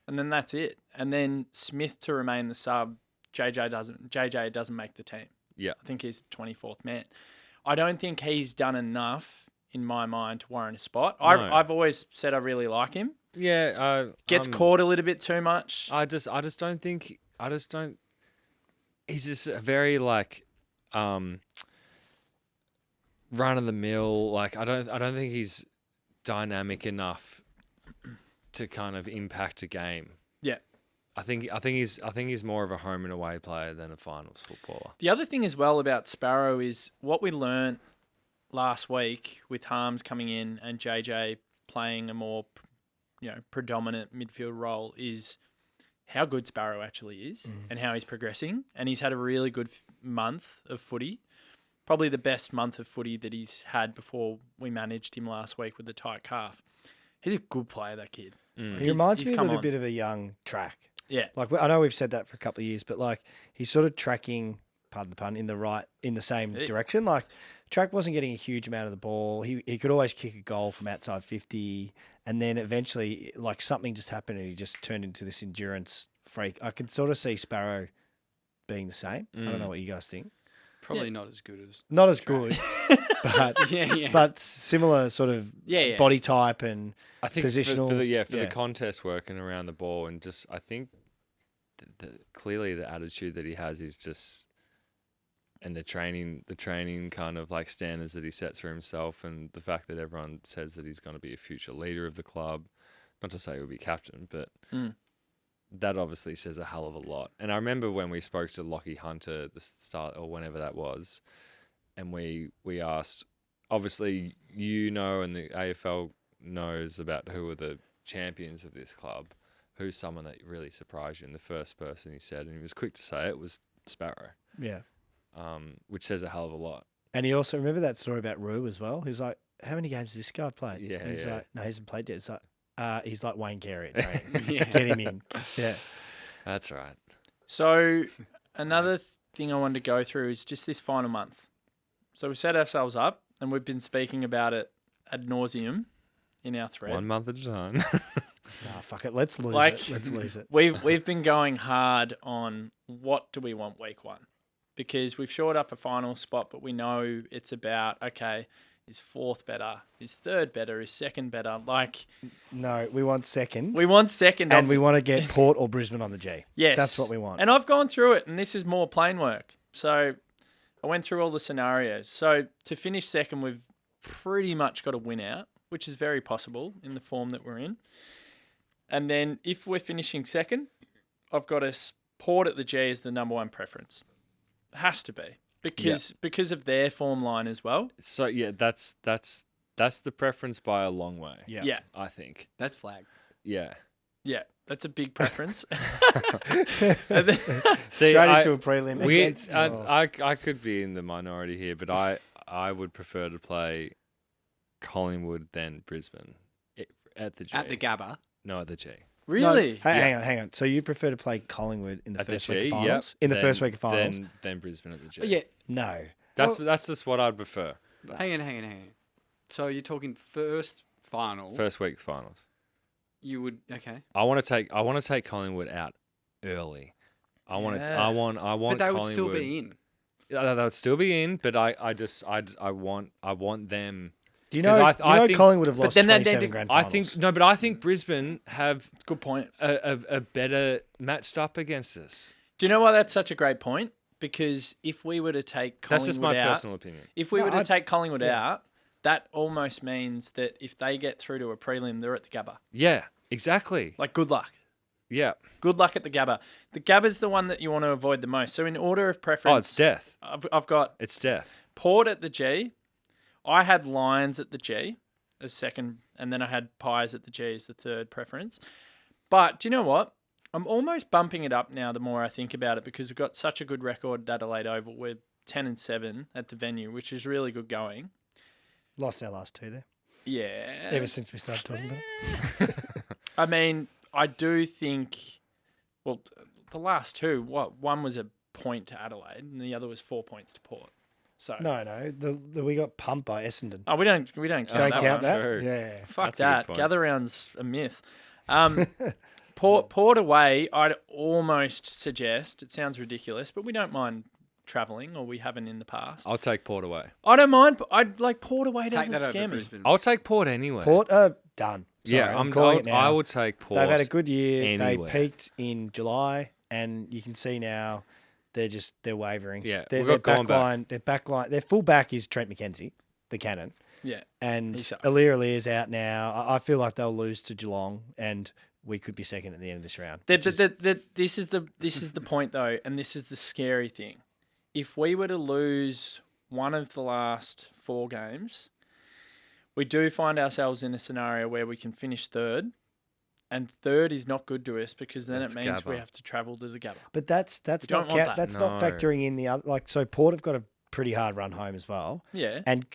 [SPEAKER 1] And then that's it. And then Smith to remain the sub. JJ doesn't make the team.
[SPEAKER 2] Yeah.
[SPEAKER 1] I think he's 24th man. I don't think he's done enough in my mind to warrant a spot.
[SPEAKER 2] No.
[SPEAKER 1] I've always said I really like him.
[SPEAKER 2] Yeah.
[SPEAKER 1] Gets caught a little bit too much.
[SPEAKER 2] I just don't think. He's just a very like run of the mill. Like I don't think he's dynamic enough to kind of impact a game.
[SPEAKER 1] Yeah.
[SPEAKER 2] I think he's more of a home and away player than a finals footballer.
[SPEAKER 1] The other thing as well about Sparrow is what we learnt last week with Harms coming in and JJ playing a more, predominant midfield role is how good Sparrow actually is and how he's progressing. And he's had a really good month of footy, probably the best month of footy that he's had before we managed him last week with the tight calf. He's a good player, that kid.
[SPEAKER 4] He reminds
[SPEAKER 1] he's
[SPEAKER 4] me a
[SPEAKER 1] come
[SPEAKER 4] little
[SPEAKER 1] on.
[SPEAKER 4] bit of a young Track.
[SPEAKER 1] Yeah.
[SPEAKER 4] Like, I know we've said that for a couple of years, but like he's sort of tracking, pardon the pun, in the same direction. Like Track wasn't getting a huge amount of the ball. He could always kick a goal from outside 50, and then eventually like something just happened and he just turned into this endurance freak. I can sort of see Sparrow being the same. I don't know what you guys think.
[SPEAKER 3] Probably not as good as.
[SPEAKER 4] Not as good, but
[SPEAKER 3] Yeah.
[SPEAKER 4] but similar sort of
[SPEAKER 3] Yeah.
[SPEAKER 4] body type and
[SPEAKER 2] I think
[SPEAKER 4] positional.
[SPEAKER 2] for the contest working around the ball and just I think clearly the attitude that he has is just the training kind of like standards that he sets for himself, and the fact that everyone says that he's going to be a future leader of the club. Not to say he'll be captain, but that obviously says a hell of a lot. And I remember when we spoke to Lockie Hunter at the start, or whenever that was, and we asked, obviously and the AFL knows about who are the champions of this club. Who's someone that really surprised you? And the first person he said, and he was quick to say it, was Sparrow.
[SPEAKER 4] Yeah.
[SPEAKER 2] Which says a hell of a lot.
[SPEAKER 4] And he also, remember that story about Rue as well? He's like, how many games has this guy played?
[SPEAKER 2] Yeah,
[SPEAKER 4] And he's
[SPEAKER 2] yeah.
[SPEAKER 4] like, no, he hasn't played yet. It's like, he's like Wayne Carey at training. Get him in. Yeah.
[SPEAKER 2] That's right.
[SPEAKER 1] So another thing I wanted to go through is just this final month. So we set ourselves up, and we've been speaking about it ad nauseum in our thread.
[SPEAKER 2] 1 month at a time.
[SPEAKER 4] Nah, fuck it. Let's lose
[SPEAKER 1] Like-
[SPEAKER 4] it. Let's lose it.
[SPEAKER 1] We've been going hard on what do we want week 1, because we've shored up a final spot, but we know it's about, okay, is 4th better? Is 3rd better? Is 2nd better? Like,
[SPEAKER 4] No, we want second.
[SPEAKER 1] we want 2nd.
[SPEAKER 4] and we want to get Port or Brisbane on the G.
[SPEAKER 1] Yes.
[SPEAKER 4] That's what we want.
[SPEAKER 1] And I've gone through it, and this is more plain work. So I went through all the scenarios. So to finish 2nd, we've pretty much got to win out, which is very possible in the form that we're in. And then if we're finishing 2nd, I've got us Port at the G as the number 1 preference. It has to be because of their form line as well.
[SPEAKER 2] So yeah, that's the preference by a long way.
[SPEAKER 4] Yeah.
[SPEAKER 1] Yeah,
[SPEAKER 2] I think.
[SPEAKER 3] That's flag.
[SPEAKER 2] Yeah.
[SPEAKER 1] yeah, that's a big preference. And then-
[SPEAKER 2] See,
[SPEAKER 4] Straight into a prelim
[SPEAKER 2] we,
[SPEAKER 4] against...
[SPEAKER 2] I could be in the minority here, but I would prefer to play Collingwood than Brisbane at the G.
[SPEAKER 3] At the Gabba.
[SPEAKER 2] No, at the G.
[SPEAKER 1] really?
[SPEAKER 4] No, hang on. So you prefer to play Collingwood in the
[SPEAKER 2] At the
[SPEAKER 4] first week
[SPEAKER 2] G,
[SPEAKER 4] of finals? In the first week of finals?
[SPEAKER 2] Then Brisbane at the G.
[SPEAKER 3] Oh, yeah.
[SPEAKER 4] No.
[SPEAKER 2] That's just what I'd prefer.
[SPEAKER 3] Hang on. So you're talking first final.
[SPEAKER 2] First week finals.
[SPEAKER 3] You would okay.
[SPEAKER 2] I want to take Collingwood out early. I want
[SPEAKER 1] Yeah.
[SPEAKER 2] I want
[SPEAKER 3] But they
[SPEAKER 2] Collingwood.
[SPEAKER 3] would still be in.
[SPEAKER 2] Yeah, they would still be in, but I want them.
[SPEAKER 4] Do you
[SPEAKER 2] 'Cause
[SPEAKER 4] know,
[SPEAKER 2] I think-
[SPEAKER 4] Collingwood have
[SPEAKER 1] but
[SPEAKER 4] lost
[SPEAKER 1] then they
[SPEAKER 4] 27
[SPEAKER 1] did-
[SPEAKER 4] grand
[SPEAKER 2] I
[SPEAKER 4] finals?
[SPEAKER 2] think I think Brisbane have
[SPEAKER 1] Good point.
[SPEAKER 2] a better matched up against us.
[SPEAKER 1] Do you know why that's such a great point? Because if we were to take Collingwood
[SPEAKER 2] That's just my
[SPEAKER 1] out,
[SPEAKER 2] personal opinion.
[SPEAKER 1] if we
[SPEAKER 4] No,
[SPEAKER 1] were to
[SPEAKER 4] I-
[SPEAKER 1] take Collingwood
[SPEAKER 4] yeah.
[SPEAKER 1] out, that almost means that if they get through to a prelim, they're at the Gabba.
[SPEAKER 2] Yeah, exactly.
[SPEAKER 1] Like, good luck.
[SPEAKER 2] Yeah.
[SPEAKER 1] Good luck at the Gabba. The Gabba's the one that you want to avoid the most. So in order of preference,
[SPEAKER 2] Oh, it's death.
[SPEAKER 1] I've got
[SPEAKER 2] It's death.
[SPEAKER 1] Port at the G. I had Lions at the G as 2nd, and then I had Pies at the G as the 3rd preference. But do you know what? I'm almost bumping it up now the more I think about it, because we've got such a good record at Adelaide Oval. We're 10-7 at the venue, which is really good going.
[SPEAKER 4] Lost our last 2 there.
[SPEAKER 1] Yeah.
[SPEAKER 4] Ever since we started talking about it.
[SPEAKER 1] I mean, I do think, well, the last 2, one was a point to Adelaide, and the other was 4 points to Port. So
[SPEAKER 4] No. We got pumped by Essendon.
[SPEAKER 1] we don't count
[SPEAKER 4] Don't
[SPEAKER 1] that
[SPEAKER 4] count
[SPEAKER 1] one.
[SPEAKER 4] that?
[SPEAKER 2] True.
[SPEAKER 4] Yeah.
[SPEAKER 1] Fuck
[SPEAKER 2] That's a good
[SPEAKER 1] that.
[SPEAKER 2] point.
[SPEAKER 1] Gather round's a myth. Port away, I'd almost suggest, it sounds ridiculous, but we don't mind travelling, or we haven't in the past.
[SPEAKER 2] I'll take Port away.
[SPEAKER 1] I don't mind. I'd like Port away
[SPEAKER 3] Take
[SPEAKER 1] doesn't
[SPEAKER 3] that
[SPEAKER 1] scare
[SPEAKER 3] over
[SPEAKER 1] me.
[SPEAKER 3] Brisbane.
[SPEAKER 2] I'll take Port anyway.
[SPEAKER 4] Port are done. Sorry,
[SPEAKER 2] Yeah,
[SPEAKER 4] I'm calling it now.
[SPEAKER 2] I will take Port.
[SPEAKER 4] They've had a good year.
[SPEAKER 2] anywhere.
[SPEAKER 4] They peaked in July, and you can see now they're wavering.
[SPEAKER 2] Yeah,
[SPEAKER 4] their
[SPEAKER 2] we've got
[SPEAKER 4] back
[SPEAKER 2] Gorn back.
[SPEAKER 4] line, their back line, their full back is Trent McKenzie, the cannon,
[SPEAKER 1] Yeah.
[SPEAKER 4] and
[SPEAKER 1] He sucks.
[SPEAKER 4] Alira is out now. I feel like they'll lose to Geelong, and we could be second at the end of this round. which is-
[SPEAKER 1] This is the point though, and this is the scary thing. If we were to lose one of the last 4 games, we do find ourselves in a scenario where we can finish 3rd, and 3rd is not good to us, because then
[SPEAKER 2] That's
[SPEAKER 1] it means we
[SPEAKER 2] Gabba.
[SPEAKER 1] have to travel to the Gabba.
[SPEAKER 4] But that's
[SPEAKER 1] We
[SPEAKER 4] not
[SPEAKER 1] don't want that.
[SPEAKER 4] that's not
[SPEAKER 2] No.
[SPEAKER 4] factoring in the other. Like, so Port have got a pretty hard run home as well,
[SPEAKER 1] Yeah.
[SPEAKER 4] and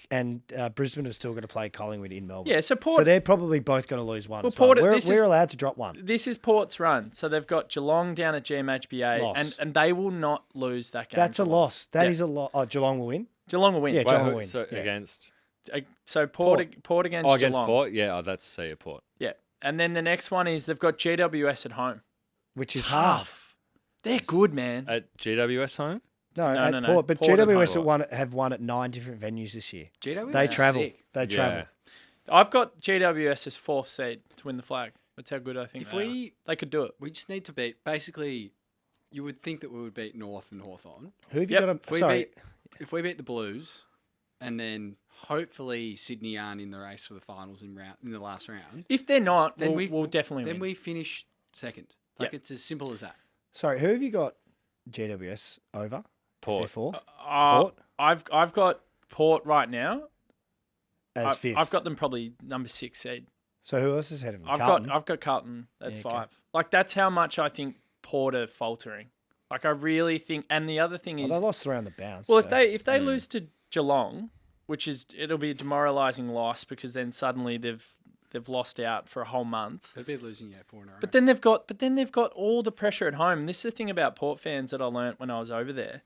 [SPEAKER 4] Brisbane have still got to play Collingwood in Melbourne.
[SPEAKER 1] Yeah, so
[SPEAKER 4] So
[SPEAKER 1] Port,
[SPEAKER 4] they're probably both going to lose one.
[SPEAKER 1] Well,
[SPEAKER 4] as well.
[SPEAKER 1] Port-
[SPEAKER 4] We're
[SPEAKER 1] this is-
[SPEAKER 4] allowed to drop one.
[SPEAKER 1] this is Port's run. So they've got Geelong down at GMHBA,
[SPEAKER 4] Loss.
[SPEAKER 1] and they will not lose that game.
[SPEAKER 4] That's a
[SPEAKER 1] Geelong.
[SPEAKER 4] loss. That
[SPEAKER 1] Yeah.
[SPEAKER 4] is a loss. Oh, Geelong will win.
[SPEAKER 1] Geelong will win.
[SPEAKER 4] Yeah,
[SPEAKER 2] Wait,
[SPEAKER 4] Geelong will win.
[SPEAKER 2] so
[SPEAKER 4] Yeah.
[SPEAKER 2] against
[SPEAKER 1] So Port against
[SPEAKER 2] against
[SPEAKER 1] Geelong.
[SPEAKER 2] Port? Yeah, that's C at Port.
[SPEAKER 1] Yeah. And then the next one is they've got GWS at home.
[SPEAKER 4] Which is half.
[SPEAKER 1] They're good, man.
[SPEAKER 2] At GWS home?
[SPEAKER 4] No,
[SPEAKER 1] No,
[SPEAKER 4] at
[SPEAKER 1] no, no.
[SPEAKER 4] Port, but
[SPEAKER 1] Port and
[SPEAKER 4] GWS
[SPEAKER 2] Hobart.
[SPEAKER 4] have won at 9 different venues this year.
[SPEAKER 3] GWS
[SPEAKER 4] They
[SPEAKER 3] is
[SPEAKER 4] travel.
[SPEAKER 3] sick.
[SPEAKER 4] They travel.
[SPEAKER 1] I've got GWS as 4th seed to win the flag. That's how good I think
[SPEAKER 3] If
[SPEAKER 1] they are.
[SPEAKER 3] we
[SPEAKER 1] They could do it.
[SPEAKER 3] we just need to beat basically, you would think that we would beat North and Hawthorn.
[SPEAKER 4] Who have you
[SPEAKER 1] Yep.
[SPEAKER 4] got?
[SPEAKER 3] If we
[SPEAKER 4] Sorry,
[SPEAKER 3] beat if we beat the Blues, and then hopefully Sydney aren't in the race for the finals in the last round,
[SPEAKER 1] If they're not,
[SPEAKER 3] then
[SPEAKER 1] we'll definitely
[SPEAKER 3] then
[SPEAKER 1] win.
[SPEAKER 3] we finish second. Like
[SPEAKER 1] Yep.
[SPEAKER 3] it's as simple as that.
[SPEAKER 4] Sorry, who have you got GWS over?
[SPEAKER 2] Port.
[SPEAKER 4] They're fourth?
[SPEAKER 1] Port.
[SPEAKER 4] Port?
[SPEAKER 1] I've got Port right now.
[SPEAKER 4] As fifth.
[SPEAKER 1] I've got them probably number 6 seed.
[SPEAKER 4] So who else is ahead of them?
[SPEAKER 1] I've got Carlton at
[SPEAKER 4] Yeah,
[SPEAKER 1] 5.
[SPEAKER 4] okay.
[SPEAKER 1] Like that's how much I think Port are faltering. Like I really think, and the other thing
[SPEAKER 4] Well,
[SPEAKER 1] is,
[SPEAKER 4] they lost 3 on the bounce.
[SPEAKER 1] well,
[SPEAKER 4] so-
[SPEAKER 1] if they lose to Geelong, it'll be a demoralising loss because then suddenly they've lost out for a whole month.
[SPEAKER 3] They'd be losing 4 in a row.
[SPEAKER 1] But then they've got all the pressure at home. And this is the thing about Port fans that I learnt when I was over there.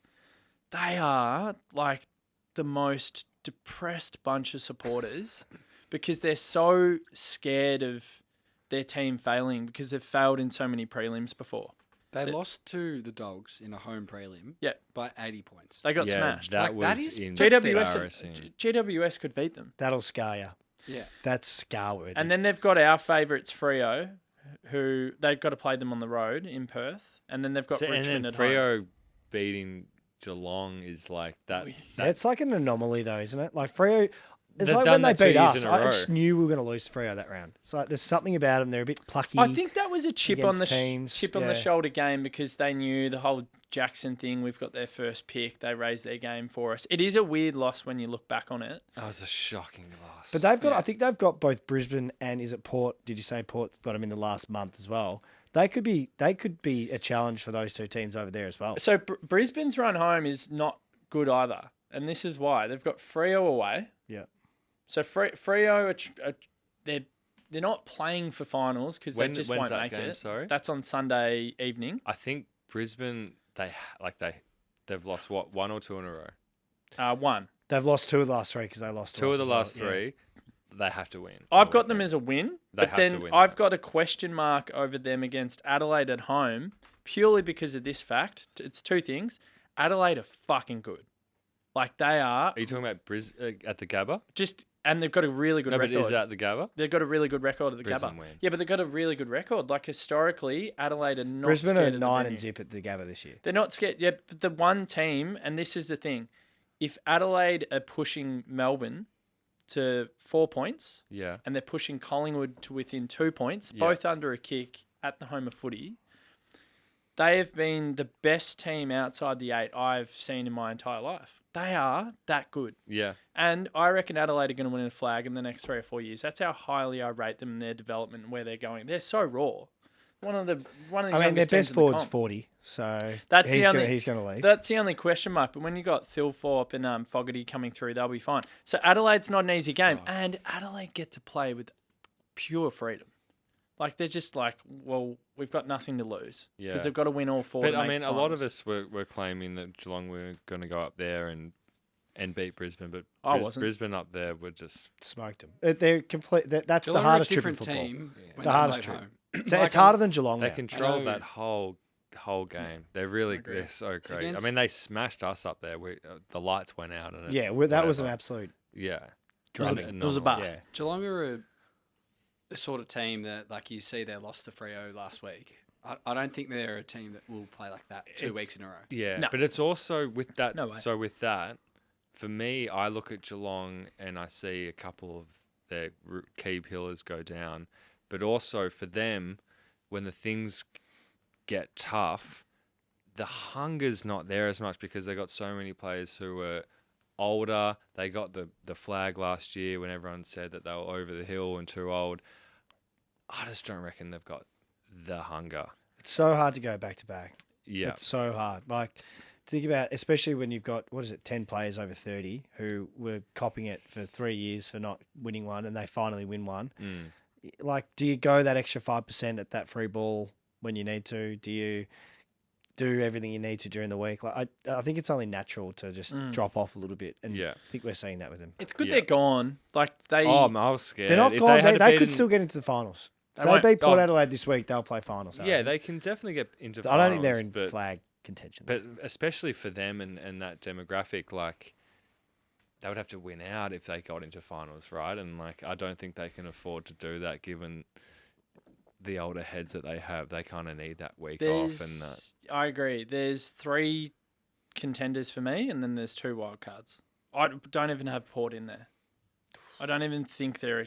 [SPEAKER 1] They are like the most depressed bunch of supporters because they're so scared of their team failing because they've failed in so many prelims before.
[SPEAKER 3] They lost to the Dogs in a home prelim
[SPEAKER 1] Yeah.
[SPEAKER 3] by 80 points.
[SPEAKER 1] They got smashed.
[SPEAKER 2] That
[SPEAKER 3] Like, that
[SPEAKER 2] was
[SPEAKER 3] is
[SPEAKER 2] embarrassing.
[SPEAKER 1] GWS could beat them.
[SPEAKER 4] That'll scar you.
[SPEAKER 3] Yeah.
[SPEAKER 4] That's scar-worthy.
[SPEAKER 1] And then they've got our favourites, Freo, who they've got to play them on the road in Perth. And then they've got
[SPEAKER 2] And
[SPEAKER 1] Richmond
[SPEAKER 2] then
[SPEAKER 1] at home.
[SPEAKER 2] Freo beating Geelong is like that.
[SPEAKER 4] Yeah, it's like an anomaly, though, isn't it? Like Freo, it's
[SPEAKER 2] They've
[SPEAKER 4] like
[SPEAKER 2] done
[SPEAKER 4] when they
[SPEAKER 2] that 2
[SPEAKER 4] beat
[SPEAKER 2] years
[SPEAKER 4] us.
[SPEAKER 2] in a
[SPEAKER 4] I
[SPEAKER 2] row.
[SPEAKER 4] just knew we were going to lose to Freo that round. It's like there's something about them. They're a bit plucky.
[SPEAKER 1] I think that was a chip on
[SPEAKER 4] against
[SPEAKER 1] the
[SPEAKER 4] teams,
[SPEAKER 1] chip on the
[SPEAKER 4] yeah.
[SPEAKER 1] shoulder game because they knew the whole Jackson thing. We've got their first pick. They raised their game for us. It is a weird loss when you look back on it.
[SPEAKER 2] That was a shocking loss.
[SPEAKER 4] But they've got, I think they've got both Brisbane and is it Port? Did you say Port got them in the last month as well? They could be a challenge for those two teams over there as well.
[SPEAKER 1] So Brisbane's run home is not good either, and this is why they've got Freo away.
[SPEAKER 4] Yeah.
[SPEAKER 1] So Freo, they're not playing for finals because they just
[SPEAKER 2] when's
[SPEAKER 1] won't
[SPEAKER 2] that
[SPEAKER 1] make
[SPEAKER 2] game,
[SPEAKER 1] it.
[SPEAKER 2] sorry?
[SPEAKER 1] That's on Sunday evening.
[SPEAKER 2] I think Brisbane they've lost what, 1 or 2 in a row.
[SPEAKER 1] 1.
[SPEAKER 4] They've lost 2 of the last 3 because they lost
[SPEAKER 2] 2 of the
[SPEAKER 4] as well.
[SPEAKER 2] last
[SPEAKER 4] Yeah.
[SPEAKER 2] 3, they have to win.
[SPEAKER 1] I've got them as a win,
[SPEAKER 2] They
[SPEAKER 1] but
[SPEAKER 2] have to
[SPEAKER 1] then
[SPEAKER 2] win
[SPEAKER 1] I've
[SPEAKER 2] that.
[SPEAKER 1] got a question mark over them against Adelaide at home purely because of this fact. It's 2 things. Adelaide are fucking good. Like they are
[SPEAKER 2] Are you talking about at the Gabba?
[SPEAKER 1] and they've got a really good
[SPEAKER 2] No,
[SPEAKER 1] record.
[SPEAKER 2] but is that the Gabba?
[SPEAKER 1] They've got a really good record at the
[SPEAKER 2] Brisbane
[SPEAKER 1] Gabba.
[SPEAKER 2] win.
[SPEAKER 1] Yeah, but they've got a really good record. Like historically, Adelaide are not
[SPEAKER 4] Brisbane
[SPEAKER 1] scared
[SPEAKER 4] are
[SPEAKER 1] of the
[SPEAKER 4] 9
[SPEAKER 1] venue.
[SPEAKER 4] and zip at the Gabba this year.
[SPEAKER 1] They're not scared. Yeah, but the one team, and this is the thing, if Adelaide are pushing Melbourne to 4 points
[SPEAKER 2] Yeah.
[SPEAKER 1] and they're pushing Collingwood to within 2 points,
[SPEAKER 2] Yeah.
[SPEAKER 1] both under a kick at the home of footy, they have been the best team outside the 8 I've seen in my entire life. They are that good.
[SPEAKER 2] Yeah.
[SPEAKER 1] And I reckon Adelaide are going to win a flag in the next 3 or 4 years. That's how highly I rate them in their development and where they're going. They're so raw. One of the
[SPEAKER 4] I mean, their
[SPEAKER 1] youngest teams
[SPEAKER 4] best
[SPEAKER 1] in the
[SPEAKER 4] forward's
[SPEAKER 1] comp.
[SPEAKER 4] 40, so
[SPEAKER 1] That's the
[SPEAKER 4] he's
[SPEAKER 1] only-
[SPEAKER 4] he's going to leave.
[SPEAKER 1] That's the only question mark. But when you got Thilthorpe and Fogarty coming through, they'll be fine. So Adelaide's not an easy game, and Adelaide get to play with pure freedom. Like they're just like, well, we've got nothing to lose
[SPEAKER 2] Yeah.
[SPEAKER 1] because they've got to win all 4.
[SPEAKER 2] But
[SPEAKER 1] to
[SPEAKER 2] I
[SPEAKER 1] make
[SPEAKER 2] mean, a lot of
[SPEAKER 1] finals.
[SPEAKER 2] us were claiming that Geelong were going to go up there and beat Brisbane, but
[SPEAKER 1] I wasn't.
[SPEAKER 2] Brisbane up there were just
[SPEAKER 4] Smoked them. They're complete. That's
[SPEAKER 3] Geelong
[SPEAKER 4] the
[SPEAKER 3] are a
[SPEAKER 4] hardest trip in
[SPEAKER 3] different
[SPEAKER 4] football.
[SPEAKER 3] team.
[SPEAKER 4] It's
[SPEAKER 3] when
[SPEAKER 4] the
[SPEAKER 3] they
[SPEAKER 4] hardest
[SPEAKER 3] play
[SPEAKER 4] trip.
[SPEAKER 3] home.
[SPEAKER 4] It's harder than Geelong
[SPEAKER 2] they
[SPEAKER 4] now.
[SPEAKER 2] controlled
[SPEAKER 3] know.
[SPEAKER 2] that whole game. They're so great. I
[SPEAKER 3] Against-
[SPEAKER 2] mean, they smashed us up there. The lights went out and
[SPEAKER 4] Yeah, that was an
[SPEAKER 2] whatever.
[SPEAKER 4] absolute.
[SPEAKER 2] Yeah.
[SPEAKER 1] It was a-
[SPEAKER 4] drumming.
[SPEAKER 1] it was a bath.
[SPEAKER 4] Yeah.
[SPEAKER 3] Geelong are a sort of team that, like you see, they lost to Freo last week. I don't think they're a team that will play like that 2 weeks in a row.
[SPEAKER 2] Yeah,
[SPEAKER 1] No.
[SPEAKER 2] but it's also with that.
[SPEAKER 1] No way.
[SPEAKER 2] So with that, for me, I look at Geelong and I see a couple of their key pillars go down, but also for them, when the things get tough, the hunger's not there as much because they got so many players who were older. They got the flag last year when everyone said that they were over the hill and too old. I just don't reckon they've got the hunger.
[SPEAKER 4] It's so hard to go back to back.
[SPEAKER 2] Yeah.
[SPEAKER 4] It's so hard. Like, think about, especially when you've got, 10 players over 30 who were copping it for 3 years for not winning one and they finally win one.
[SPEAKER 2] Mm.
[SPEAKER 4] Like, do you go that extra 5% at that free ball when you need to? Do you do everything you need to during the week? Like, I think it's only natural to just drop off a little bit. And
[SPEAKER 2] Yeah.
[SPEAKER 4] I think we're seeing that with them.
[SPEAKER 1] It's good
[SPEAKER 2] Yeah.
[SPEAKER 1] they're gone. Like they.
[SPEAKER 2] Oh, I was scared.
[SPEAKER 4] They're not
[SPEAKER 2] If
[SPEAKER 4] gone.
[SPEAKER 2] had
[SPEAKER 4] They
[SPEAKER 2] beaten-
[SPEAKER 4] could still get into the finals. If
[SPEAKER 1] They
[SPEAKER 4] they
[SPEAKER 1] won't-
[SPEAKER 4] beat Port
[SPEAKER 2] oh.
[SPEAKER 4] Adelaide this week, they'll play finals.
[SPEAKER 2] Yeah, they can definitely get into
[SPEAKER 4] I don't think they're
[SPEAKER 2] finals,
[SPEAKER 4] in flag contention.
[SPEAKER 2] But especially for them and that demographic, like, they would have to win out if they got into finals, right? And, like, I don't think they can afford to do that given the older heads that they have. They kind of need that week off. And
[SPEAKER 1] I agree. There's 3 contenders for me, and then there's 2 wild cards. I don't even have Port in there. I don't even think they're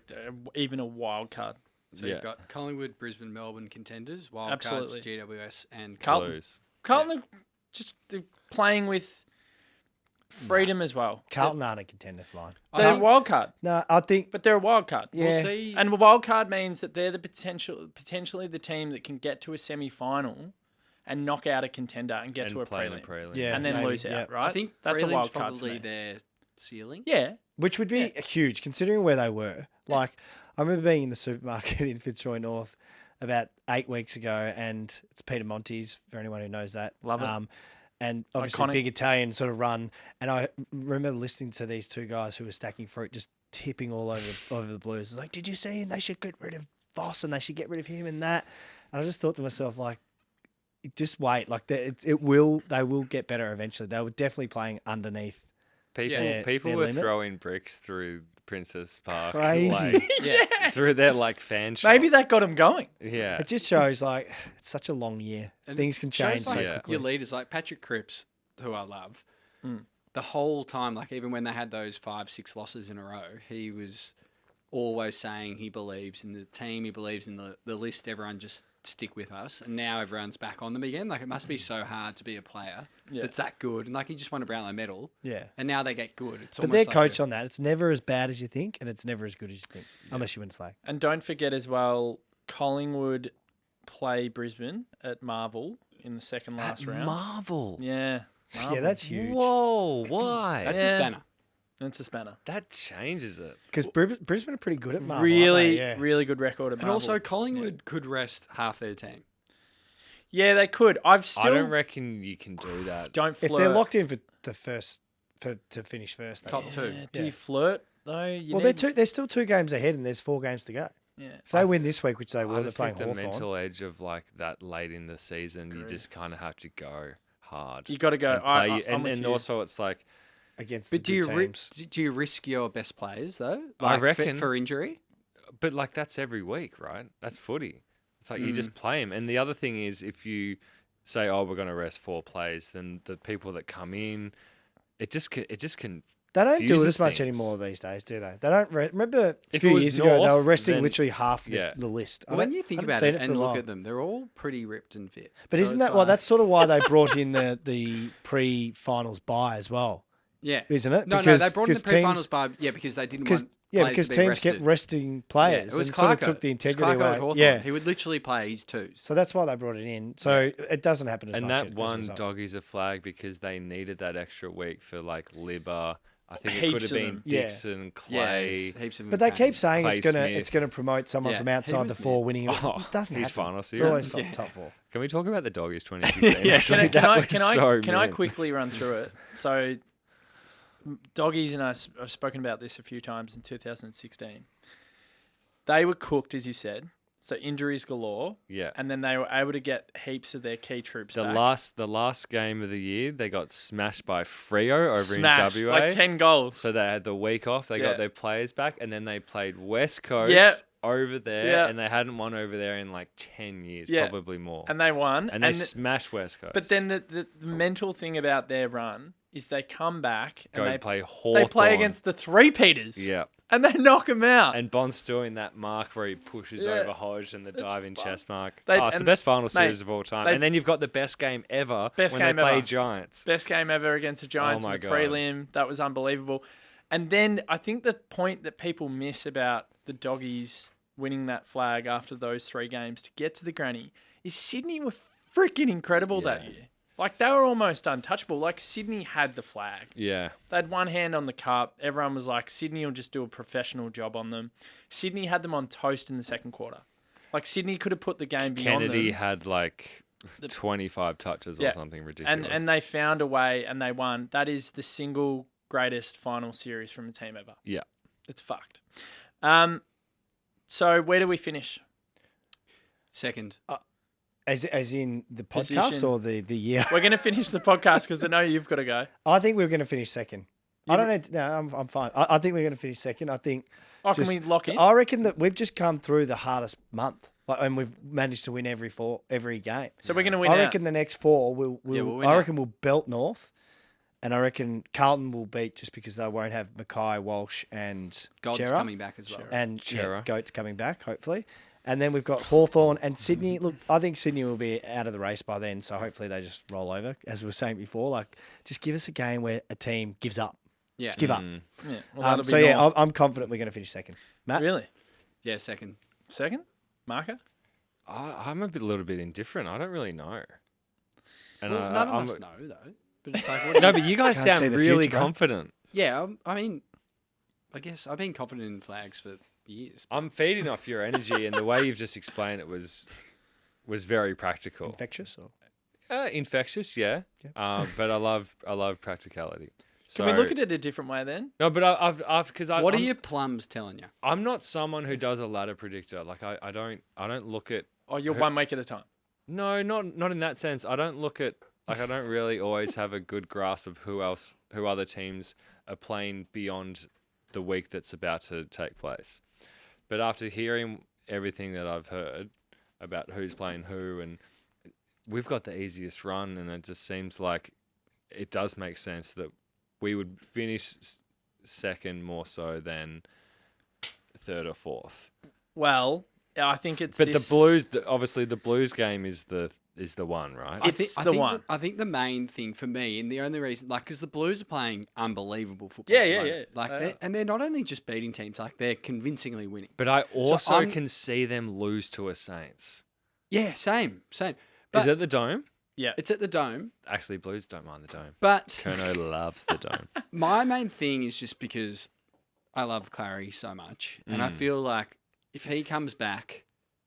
[SPEAKER 1] even a wild card.
[SPEAKER 3] So you've got Collingwood, Brisbane, Melbourne contenders, Wildcards,
[SPEAKER 1] Absolutely.
[SPEAKER 3] GWS, and
[SPEAKER 1] Carlton.
[SPEAKER 2] Blues.
[SPEAKER 1] Carlton are just they're playing with freedom as well.
[SPEAKER 4] Carlton aren't a contender for mine.
[SPEAKER 1] They're a wild card,
[SPEAKER 4] No, I think.
[SPEAKER 1] but they're a wild card.
[SPEAKER 4] Yeah.
[SPEAKER 3] We'll see.
[SPEAKER 1] And a wild card means that they're the potentially the team that can get to a semi-final and knock out a contender and get to a
[SPEAKER 2] play in a
[SPEAKER 1] prelim.
[SPEAKER 2] prelim.
[SPEAKER 4] Yeah.
[SPEAKER 1] And then
[SPEAKER 4] maybe,
[SPEAKER 1] lose out,
[SPEAKER 4] yeah.
[SPEAKER 1] right?
[SPEAKER 3] I think
[SPEAKER 1] that's a
[SPEAKER 3] prelim's
[SPEAKER 1] wild card for
[SPEAKER 3] probably
[SPEAKER 1] me.
[SPEAKER 3] their ceiling.
[SPEAKER 1] Yeah.
[SPEAKER 4] Which would be huge considering where they were. Like, I remember being in the supermarket in Fitzroy North about 8 weeks ago, and it's Peter Monti's, for anyone who knows that.
[SPEAKER 1] Love it.
[SPEAKER 4] And obviously
[SPEAKER 1] Iconic.
[SPEAKER 4] big Italian sort of run. And I remember listening to these 2 guys who were stacking fruit, just tipping all over the Blues. It's like, did you see? And they should get rid of Voss, and they should get rid of him and that. And I just thought to myself, like, just wait. Like, they will get better eventually. They were definitely playing underneath.
[SPEAKER 2] People
[SPEAKER 4] their
[SPEAKER 2] were
[SPEAKER 4] limit.
[SPEAKER 2] throwing bricks through Princess Park.
[SPEAKER 4] Crazy.
[SPEAKER 2] Like, through their like fan shop.
[SPEAKER 1] Maybe that got them going.
[SPEAKER 2] Yeah.
[SPEAKER 4] It just shows, like, it's such a long year.
[SPEAKER 3] And
[SPEAKER 4] Things can
[SPEAKER 3] shows,
[SPEAKER 4] change so
[SPEAKER 3] like,
[SPEAKER 4] quickly.
[SPEAKER 3] Your leaders, like Patrick Cripps, who I love,
[SPEAKER 1] Mm.
[SPEAKER 3] the whole time, like even when they had those 5-6 losses in a row, he was always saying he believes in the team, he believes in the list, everyone just stick with us. And now everyone's back on them again. Like, it must be so hard to be a player that's that good. And like, he just won a Brownlow medal.
[SPEAKER 4] Yeah.
[SPEAKER 3] And now they get good. It's
[SPEAKER 4] But
[SPEAKER 3] almost
[SPEAKER 4] they're
[SPEAKER 3] like
[SPEAKER 4] coached on that. It's never as bad as you think, and it's never as good as you think, unless you win the flag.
[SPEAKER 1] And don't forget as well, Collingwood play Brisbane at Marvel in the second last round.
[SPEAKER 2] Marvel.
[SPEAKER 1] Yeah.
[SPEAKER 4] Yeah, that's huge.
[SPEAKER 2] Whoa, why?
[SPEAKER 3] That's a
[SPEAKER 1] Yeah.
[SPEAKER 3] spanner.
[SPEAKER 1] That's a spanner.
[SPEAKER 2] That changes it.
[SPEAKER 4] Because Brisbane are pretty good at Marvel.
[SPEAKER 1] Really,
[SPEAKER 4] aren't they?
[SPEAKER 1] really good record at
[SPEAKER 3] And
[SPEAKER 1] Marvel.
[SPEAKER 3] also, Collingwood could rest half their team.
[SPEAKER 1] Yeah, they could. I've
[SPEAKER 2] I
[SPEAKER 1] still
[SPEAKER 2] don't reckon you can do that.
[SPEAKER 1] don't
[SPEAKER 4] If
[SPEAKER 1] flirt.
[SPEAKER 4] they're locked in for the first to finish first, though.
[SPEAKER 3] Top 2.
[SPEAKER 1] Yeah, do
[SPEAKER 4] Yeah.
[SPEAKER 1] you flirt though? You
[SPEAKER 4] Well, they're still 2 games ahead, and there's 4 games to go.
[SPEAKER 1] Yeah.
[SPEAKER 4] If they win this week, which they
[SPEAKER 2] I
[SPEAKER 4] will, they're
[SPEAKER 2] just
[SPEAKER 4] playing
[SPEAKER 2] think the
[SPEAKER 4] Hawthorn.
[SPEAKER 2] mental edge of like that late in the season, you
[SPEAKER 1] Agree.
[SPEAKER 2] just kind of have to go hard.
[SPEAKER 1] You got to go.
[SPEAKER 2] and play,
[SPEAKER 1] I'm with
[SPEAKER 2] and
[SPEAKER 1] you.
[SPEAKER 2] also it's like
[SPEAKER 4] Against
[SPEAKER 3] But
[SPEAKER 4] the good teams.
[SPEAKER 3] do you risk your best players though?
[SPEAKER 2] I
[SPEAKER 3] Like,
[SPEAKER 2] reckon.
[SPEAKER 3] for injury.
[SPEAKER 2] But like that's every week, right? That's footy. It's like you
[SPEAKER 3] Mm.
[SPEAKER 2] just play them. And the other thing is, if you say, "Oh, we're going to rest 4 players," then the people that come in, it just can
[SPEAKER 4] They don't do it
[SPEAKER 2] fuses
[SPEAKER 4] as much
[SPEAKER 2] things.
[SPEAKER 4] anymore these days, do they? They don't. Remember a
[SPEAKER 2] If
[SPEAKER 4] few
[SPEAKER 2] it was
[SPEAKER 4] years ago, they were
[SPEAKER 2] North,
[SPEAKER 4] resting
[SPEAKER 2] then-
[SPEAKER 4] literally half
[SPEAKER 2] yeah.
[SPEAKER 4] the list.
[SPEAKER 3] When you think
[SPEAKER 4] I haven't
[SPEAKER 3] about
[SPEAKER 4] seen
[SPEAKER 3] it
[SPEAKER 4] for
[SPEAKER 3] and
[SPEAKER 4] a
[SPEAKER 3] look
[SPEAKER 4] while.
[SPEAKER 3] at them, they're all pretty ripped and fit.
[SPEAKER 4] But
[SPEAKER 3] So
[SPEAKER 4] isn't
[SPEAKER 3] it's
[SPEAKER 4] that why?
[SPEAKER 3] like-
[SPEAKER 4] That's sort of why they brought in the pre-finals bye as well,
[SPEAKER 3] yeah?
[SPEAKER 4] isn't it?
[SPEAKER 3] No, they brought in the pre-finals by because they didn't want players
[SPEAKER 4] because
[SPEAKER 3] to be
[SPEAKER 4] teams
[SPEAKER 3] rested.
[SPEAKER 4] kept resting players
[SPEAKER 3] it was
[SPEAKER 4] and sort of
[SPEAKER 3] Clarko.
[SPEAKER 4] took the
[SPEAKER 3] It was
[SPEAKER 4] integrity
[SPEAKER 3] Clarko at
[SPEAKER 4] away.
[SPEAKER 3] Hawthorn.
[SPEAKER 4] Yeah,
[SPEAKER 3] He would literally play his 2s.
[SPEAKER 4] so that's why they brought it in. So it doesn't happen as
[SPEAKER 2] and
[SPEAKER 4] much.
[SPEAKER 2] that
[SPEAKER 4] as a
[SPEAKER 2] one
[SPEAKER 4] result.
[SPEAKER 2] doggies a flag because they needed that extra week for like Libba. I think it
[SPEAKER 1] Heaps
[SPEAKER 2] could have
[SPEAKER 1] of
[SPEAKER 2] been
[SPEAKER 1] them.
[SPEAKER 4] Yeah.
[SPEAKER 2] Dixon, Clay.
[SPEAKER 3] Yeah, heaps of them
[SPEAKER 4] But they
[SPEAKER 3] came.
[SPEAKER 4] keep saying
[SPEAKER 2] Clay
[SPEAKER 4] it's gonna
[SPEAKER 2] Smith.
[SPEAKER 4] promote someone
[SPEAKER 3] Yeah,
[SPEAKER 4] from
[SPEAKER 3] he
[SPEAKER 4] outside the
[SPEAKER 3] was
[SPEAKER 4] 4
[SPEAKER 3] mid.
[SPEAKER 4] winning.
[SPEAKER 2] Oh,
[SPEAKER 4] It doesn't
[SPEAKER 2] his
[SPEAKER 4] happen.
[SPEAKER 2] final
[SPEAKER 4] It's
[SPEAKER 2] series.
[SPEAKER 4] always
[SPEAKER 3] Yeah.
[SPEAKER 4] top 4.
[SPEAKER 2] Can we talk about the doggies 2016?
[SPEAKER 1] Yeah,
[SPEAKER 2] Actually,
[SPEAKER 1] can I
[SPEAKER 2] so
[SPEAKER 1] can I
[SPEAKER 2] mean.
[SPEAKER 1] quickly run through it? So, doggies and us have spoken about this a few times in 2016. They were cooked, as you said. So injuries galore,
[SPEAKER 2] Yeah.
[SPEAKER 1] and then they were able to get heaps of their key troops
[SPEAKER 2] The
[SPEAKER 1] back.
[SPEAKER 2] last game of the year, they got smashed by Freo over
[SPEAKER 1] Smashed,
[SPEAKER 2] in WA.
[SPEAKER 1] like 10 goals.
[SPEAKER 2] So they had the week off. They
[SPEAKER 1] Yeah.
[SPEAKER 2] got their players back, and then they played West Coast
[SPEAKER 1] Yep.
[SPEAKER 2] over there,
[SPEAKER 1] Yep.
[SPEAKER 2] and they hadn't won over there in like 10 years,
[SPEAKER 1] Yeah.
[SPEAKER 2] probably more.
[SPEAKER 1] And they won.
[SPEAKER 2] And they smashed West Coast.
[SPEAKER 1] But then the mental thing about their run is they come back
[SPEAKER 2] go
[SPEAKER 1] and they
[SPEAKER 2] play Hawthorn.
[SPEAKER 1] they play against the three-peaters.
[SPEAKER 2] Yeah.
[SPEAKER 1] And they knock them out.
[SPEAKER 2] And Bond's doing that mark where he pushes
[SPEAKER 1] Yeah.
[SPEAKER 2] over Hodge and the diving chest mark.
[SPEAKER 1] They-
[SPEAKER 2] It's the
[SPEAKER 1] and-
[SPEAKER 2] best final
[SPEAKER 1] mate,
[SPEAKER 2] series of all time.
[SPEAKER 1] they-
[SPEAKER 2] And then you've got the best game ever
[SPEAKER 1] Best
[SPEAKER 2] when
[SPEAKER 1] game
[SPEAKER 2] they play
[SPEAKER 1] ever.
[SPEAKER 2] Giants.
[SPEAKER 1] Best game ever against the Giants
[SPEAKER 2] Oh my
[SPEAKER 1] in the
[SPEAKER 2] God.
[SPEAKER 1] prelim. That was unbelievable. And then I think the point that people miss about the Doggies winning that flag after those 3 games to get to the granny is Sydney were freaking incredible that
[SPEAKER 2] Yeah.
[SPEAKER 1] year. Like, they were almost untouchable. Like, Sydney had the flag.
[SPEAKER 2] Yeah.
[SPEAKER 1] They had one hand on the cup. Everyone was like, Sydney will just do a professional job on them. Sydney had them on toast in the second quarter. Like, Sydney could have put the game beyond
[SPEAKER 2] Kennedy
[SPEAKER 1] them.
[SPEAKER 2] had like 25 touches
[SPEAKER 1] Yeah.
[SPEAKER 2] or something ridiculous.
[SPEAKER 1] And they found a way and they won. That is the single greatest final series from a team ever.
[SPEAKER 2] Yeah.
[SPEAKER 1] It's fucked. So where do we finish?
[SPEAKER 3] Second.
[SPEAKER 4] As in the podcast
[SPEAKER 1] Position.
[SPEAKER 4] or the year?
[SPEAKER 1] We're going to finish the podcast because I know you've got to go.
[SPEAKER 4] I think we're going to finish second. I don't know. No, I'm fine. I think we're going to finish second. I think.
[SPEAKER 1] Oh, can
[SPEAKER 4] just-
[SPEAKER 1] we lock in?
[SPEAKER 4] I reckon that we've just come through the hardest month, and we've managed to win every game.
[SPEAKER 1] So we're going to win
[SPEAKER 4] I
[SPEAKER 1] out.
[SPEAKER 4] reckon the next 4
[SPEAKER 3] Yeah, we'll win
[SPEAKER 4] I
[SPEAKER 3] out.
[SPEAKER 4] reckon we'll belt North, And I reckon Carlton will beat just because they won't have Mackay, Walsh, and
[SPEAKER 3] God's
[SPEAKER 4] Chera.
[SPEAKER 3] coming back as well.
[SPEAKER 4] And
[SPEAKER 2] Chera.
[SPEAKER 4] Goat's coming back, hopefully. And then we've got Hawthorn and Sydney. Look, I think Sydney will be out of the race by then, so hopefully they just roll over. As we were saying before, like, just give us a game where a team gives up.
[SPEAKER 3] Yeah.
[SPEAKER 4] Just give up.
[SPEAKER 1] Yeah. Well, that'll
[SPEAKER 4] So,
[SPEAKER 1] be
[SPEAKER 4] yeah,
[SPEAKER 1] North.
[SPEAKER 4] I'm confident we're going to finish second. Matt?
[SPEAKER 1] Really?
[SPEAKER 3] Yeah, second.
[SPEAKER 1] Second? Marca?
[SPEAKER 2] I'm a little bit indifferent. I don't really know. And
[SPEAKER 3] Well, none of
[SPEAKER 2] I'm,
[SPEAKER 3] us know, though. But it's like, what
[SPEAKER 2] No, but you guys
[SPEAKER 4] Can't see
[SPEAKER 2] sound
[SPEAKER 4] the
[SPEAKER 2] really
[SPEAKER 4] future, bro.
[SPEAKER 2] confident.
[SPEAKER 3] yeah, I mean, I guess I've been confident in Flags for years.
[SPEAKER 2] I'm feeding off your energy, and the way you've just explained it was very practical.
[SPEAKER 4] Infectious? Or?
[SPEAKER 2] Infectious, yeah. But I love practicality.
[SPEAKER 1] Can we look at it a different way then?
[SPEAKER 2] No, but I've because
[SPEAKER 3] What
[SPEAKER 2] I'm,
[SPEAKER 3] are your plums telling you?
[SPEAKER 2] I'm not someone who does a ladder predictor. Like I don't look at.
[SPEAKER 1] Oh, you're 1 week at a time.
[SPEAKER 2] No, not in that sense. I don't look at like I don't really always have a good grasp of who other teams are playing beyond the week that's about to take place. But after hearing everything that I've heard about who's playing who, and we've got the easiest run, and it just seems like it does make sense that we would finish second more so than third or fourth.
[SPEAKER 1] Well, I think it's
[SPEAKER 2] But
[SPEAKER 1] this...
[SPEAKER 2] the Blues, obviously, the Blues game is the one, right?
[SPEAKER 1] It's the one.
[SPEAKER 3] I think the main thing for me, and the only reason, like, because the Blues are playing unbelievable football.
[SPEAKER 1] Yeah,
[SPEAKER 3] at the
[SPEAKER 1] yeah,
[SPEAKER 3] moment.
[SPEAKER 1] yeah.
[SPEAKER 3] Like,
[SPEAKER 1] They are.
[SPEAKER 3] and they're not only just beating teams, like they're convincingly winning.
[SPEAKER 2] But I also
[SPEAKER 3] I'm-
[SPEAKER 2] can see them lose to a Saints.
[SPEAKER 3] Yeah, same.
[SPEAKER 2] Is
[SPEAKER 3] But
[SPEAKER 2] it the Dome?
[SPEAKER 1] Yeah.
[SPEAKER 3] it's at the Dome,
[SPEAKER 2] Actually, Blues don't mind the Dome.
[SPEAKER 3] but
[SPEAKER 2] Kerno loves the Dome.
[SPEAKER 3] my main thing is just because I love Clary so much, and I feel like if he comes back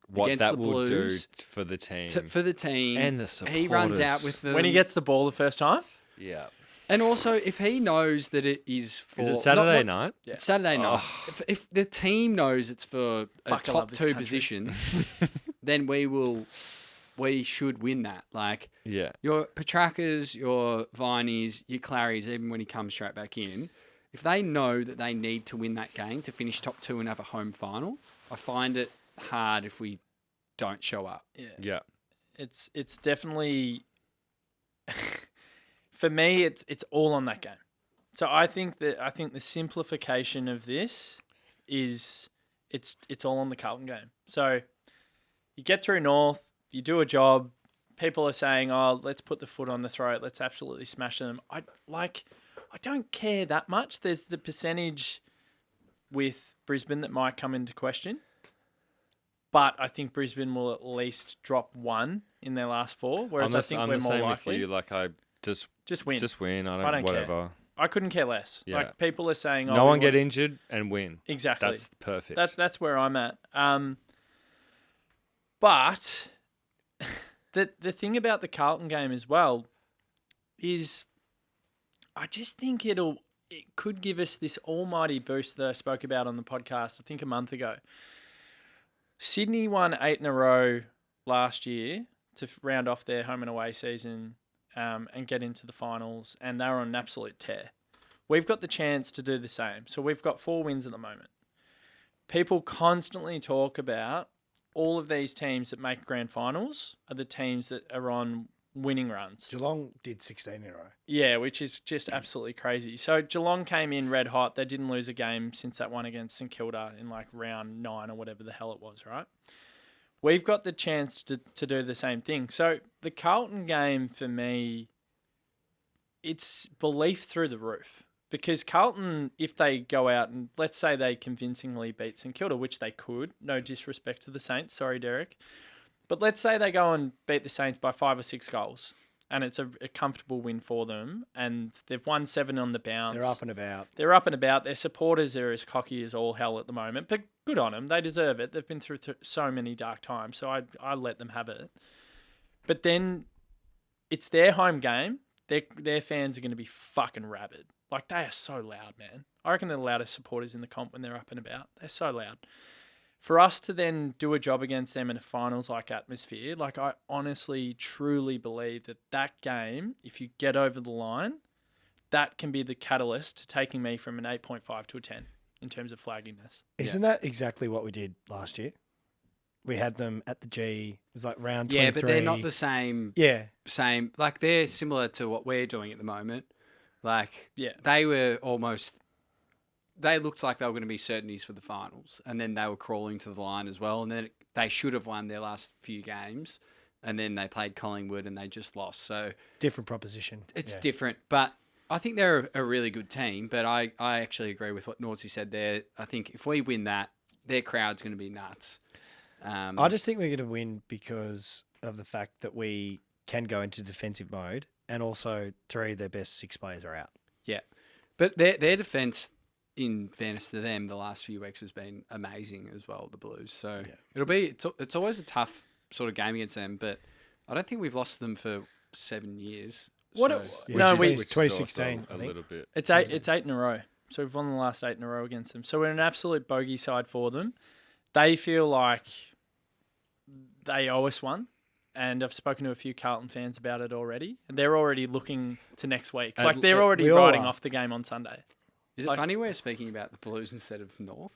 [SPEAKER 2] What
[SPEAKER 3] against
[SPEAKER 2] that
[SPEAKER 3] the
[SPEAKER 2] will do
[SPEAKER 3] Blues
[SPEAKER 2] for the team.
[SPEAKER 3] for the team,
[SPEAKER 2] And the supporters.
[SPEAKER 3] he runs out with them.
[SPEAKER 1] When he gets the ball the first time?
[SPEAKER 2] Yeah.
[SPEAKER 3] and also if he knows that it is for
[SPEAKER 2] Is it Saturday night?
[SPEAKER 1] Yeah.
[SPEAKER 3] Saturday night.
[SPEAKER 2] Oh.
[SPEAKER 3] If the team knows it's for a
[SPEAKER 1] Fuck, I love
[SPEAKER 3] top
[SPEAKER 1] this
[SPEAKER 3] 2
[SPEAKER 1] country.
[SPEAKER 3] position, then we should win that. Like
[SPEAKER 2] Yeah.
[SPEAKER 3] your Petrakas, your Vineys, your Clarys, even when he comes straight back in, if they know that they need to win that game to finish top 2 and have a home final, I find it hard if we don't show up.
[SPEAKER 2] Yeah.
[SPEAKER 1] It's definitely for me it's all on that game. So I think the simplification of this is it's all on the Carlton game. So you get through North, you do a job, people are saying, "Oh, let's put the foot on the throat, let's absolutely smash them." I don't care that much. There's the percentage with Brisbane that might come into question. But I think Brisbane will at least drop 1 in their last 4, whereas I think
[SPEAKER 2] I'm
[SPEAKER 1] we're
[SPEAKER 2] the
[SPEAKER 1] more
[SPEAKER 2] same
[SPEAKER 1] likely.
[SPEAKER 2] with you. Like I just
[SPEAKER 1] win.
[SPEAKER 2] win. I
[SPEAKER 1] don't care.
[SPEAKER 2] whatever.
[SPEAKER 1] I couldn't care less.
[SPEAKER 2] Yeah.
[SPEAKER 1] Like people are saying, "Oh,
[SPEAKER 2] No
[SPEAKER 1] we
[SPEAKER 2] one get
[SPEAKER 1] want-"
[SPEAKER 2] injured and win.
[SPEAKER 1] Exactly.
[SPEAKER 2] That's perfect.
[SPEAKER 1] That's where I'm at. But the thing about the Carlton game as well is, I just think it could give us this almighty boost that I spoke about on the podcast, I think a month ago. Sydney won 8 in a row last year to round off their home and away season and get into the finals, and they were on an absolute tear. We've got the chance to do the same. So we've got 4 wins at the moment. People constantly talk about all of these teams that make grand finals are the teams that are on winning runs.
[SPEAKER 4] Geelong did 16 in a row.
[SPEAKER 1] Yeah, which is just absolutely crazy. So Geelong came in red hot. They didn't lose a game since that one against St Kilda in like round 9 or whatever the hell it was, right? We've got the chance to do the same thing. So the Carlton game for me, it's belief through the roof. Because Carlton, if they go out and let's say they convincingly beat St Kilda, which they could, no disrespect to the Saints, sorry Derek, but let's say they go and beat the Saints by 5 or 6 goals, and it's a comfortable win for them, and they've won 7 on the bounce.
[SPEAKER 4] They're up and about.
[SPEAKER 1] They're up and about. Their supporters are as cocky as all hell at the moment, but good on them. They deserve it. They've been through so many dark times, so I let them have it. But then it's their home game. Their fans are going to be fucking rabid. Like, they are so loud, man. I reckon they're the loudest supporters in the comp when they're up and about. They're so loud. For us to then do a job against them in a finals-like atmosphere, like, I honestly, truly believe that game, if you get over the line, that can be the catalyst to taking me from an 8.5 to a 10 in terms of flagginess.
[SPEAKER 4] Isn't that exactly what we did last year? We had them at the G. It was like round 23.
[SPEAKER 3] Yeah, but they're not the same.
[SPEAKER 4] Yeah.
[SPEAKER 3] Same. Like they're similar to what we're doing at the moment. Like,
[SPEAKER 1] Yeah.
[SPEAKER 3] they were almost. They looked like they were going to be certainties for the finals, and then they were crawling to the line as well. And then they should have won their last few games, and then they played Collingwood and they just lost. So
[SPEAKER 4] Different proposition.
[SPEAKER 3] it's
[SPEAKER 4] Yeah.
[SPEAKER 3] different, but I think they're a really good team. But I actually agree with what Naughtsie said there. I think if we win that, their crowd's going to be nuts.
[SPEAKER 4] I just think we're going to win because of the fact that we can go into defensive mode, and also 3 of their best 6 players are out.
[SPEAKER 3] Yeah, but their defense, in fairness to them, the last few weeks has been amazing as well. The Blues, so it's always a tough sort of game against them. But I don't think we've lost them for 7 years.
[SPEAKER 1] What
[SPEAKER 3] so,
[SPEAKER 1] a- No, we-
[SPEAKER 2] which is
[SPEAKER 4] 2016,
[SPEAKER 2] also
[SPEAKER 4] I
[SPEAKER 2] a
[SPEAKER 4] think.
[SPEAKER 2] little bit.
[SPEAKER 1] It's 8 in a row. So we've won the last 8 in a row against them. So we're an absolute bogey side for them. They feel like they owe us one. And I've spoken to a few Carlton fans about it already. And they're already looking to next week.
[SPEAKER 3] And
[SPEAKER 1] Like, they're already
[SPEAKER 4] we all
[SPEAKER 1] writing
[SPEAKER 4] are.
[SPEAKER 1] off the game on Sunday.
[SPEAKER 3] is it
[SPEAKER 1] like-
[SPEAKER 3] funny we're speaking about the Blues instead of North?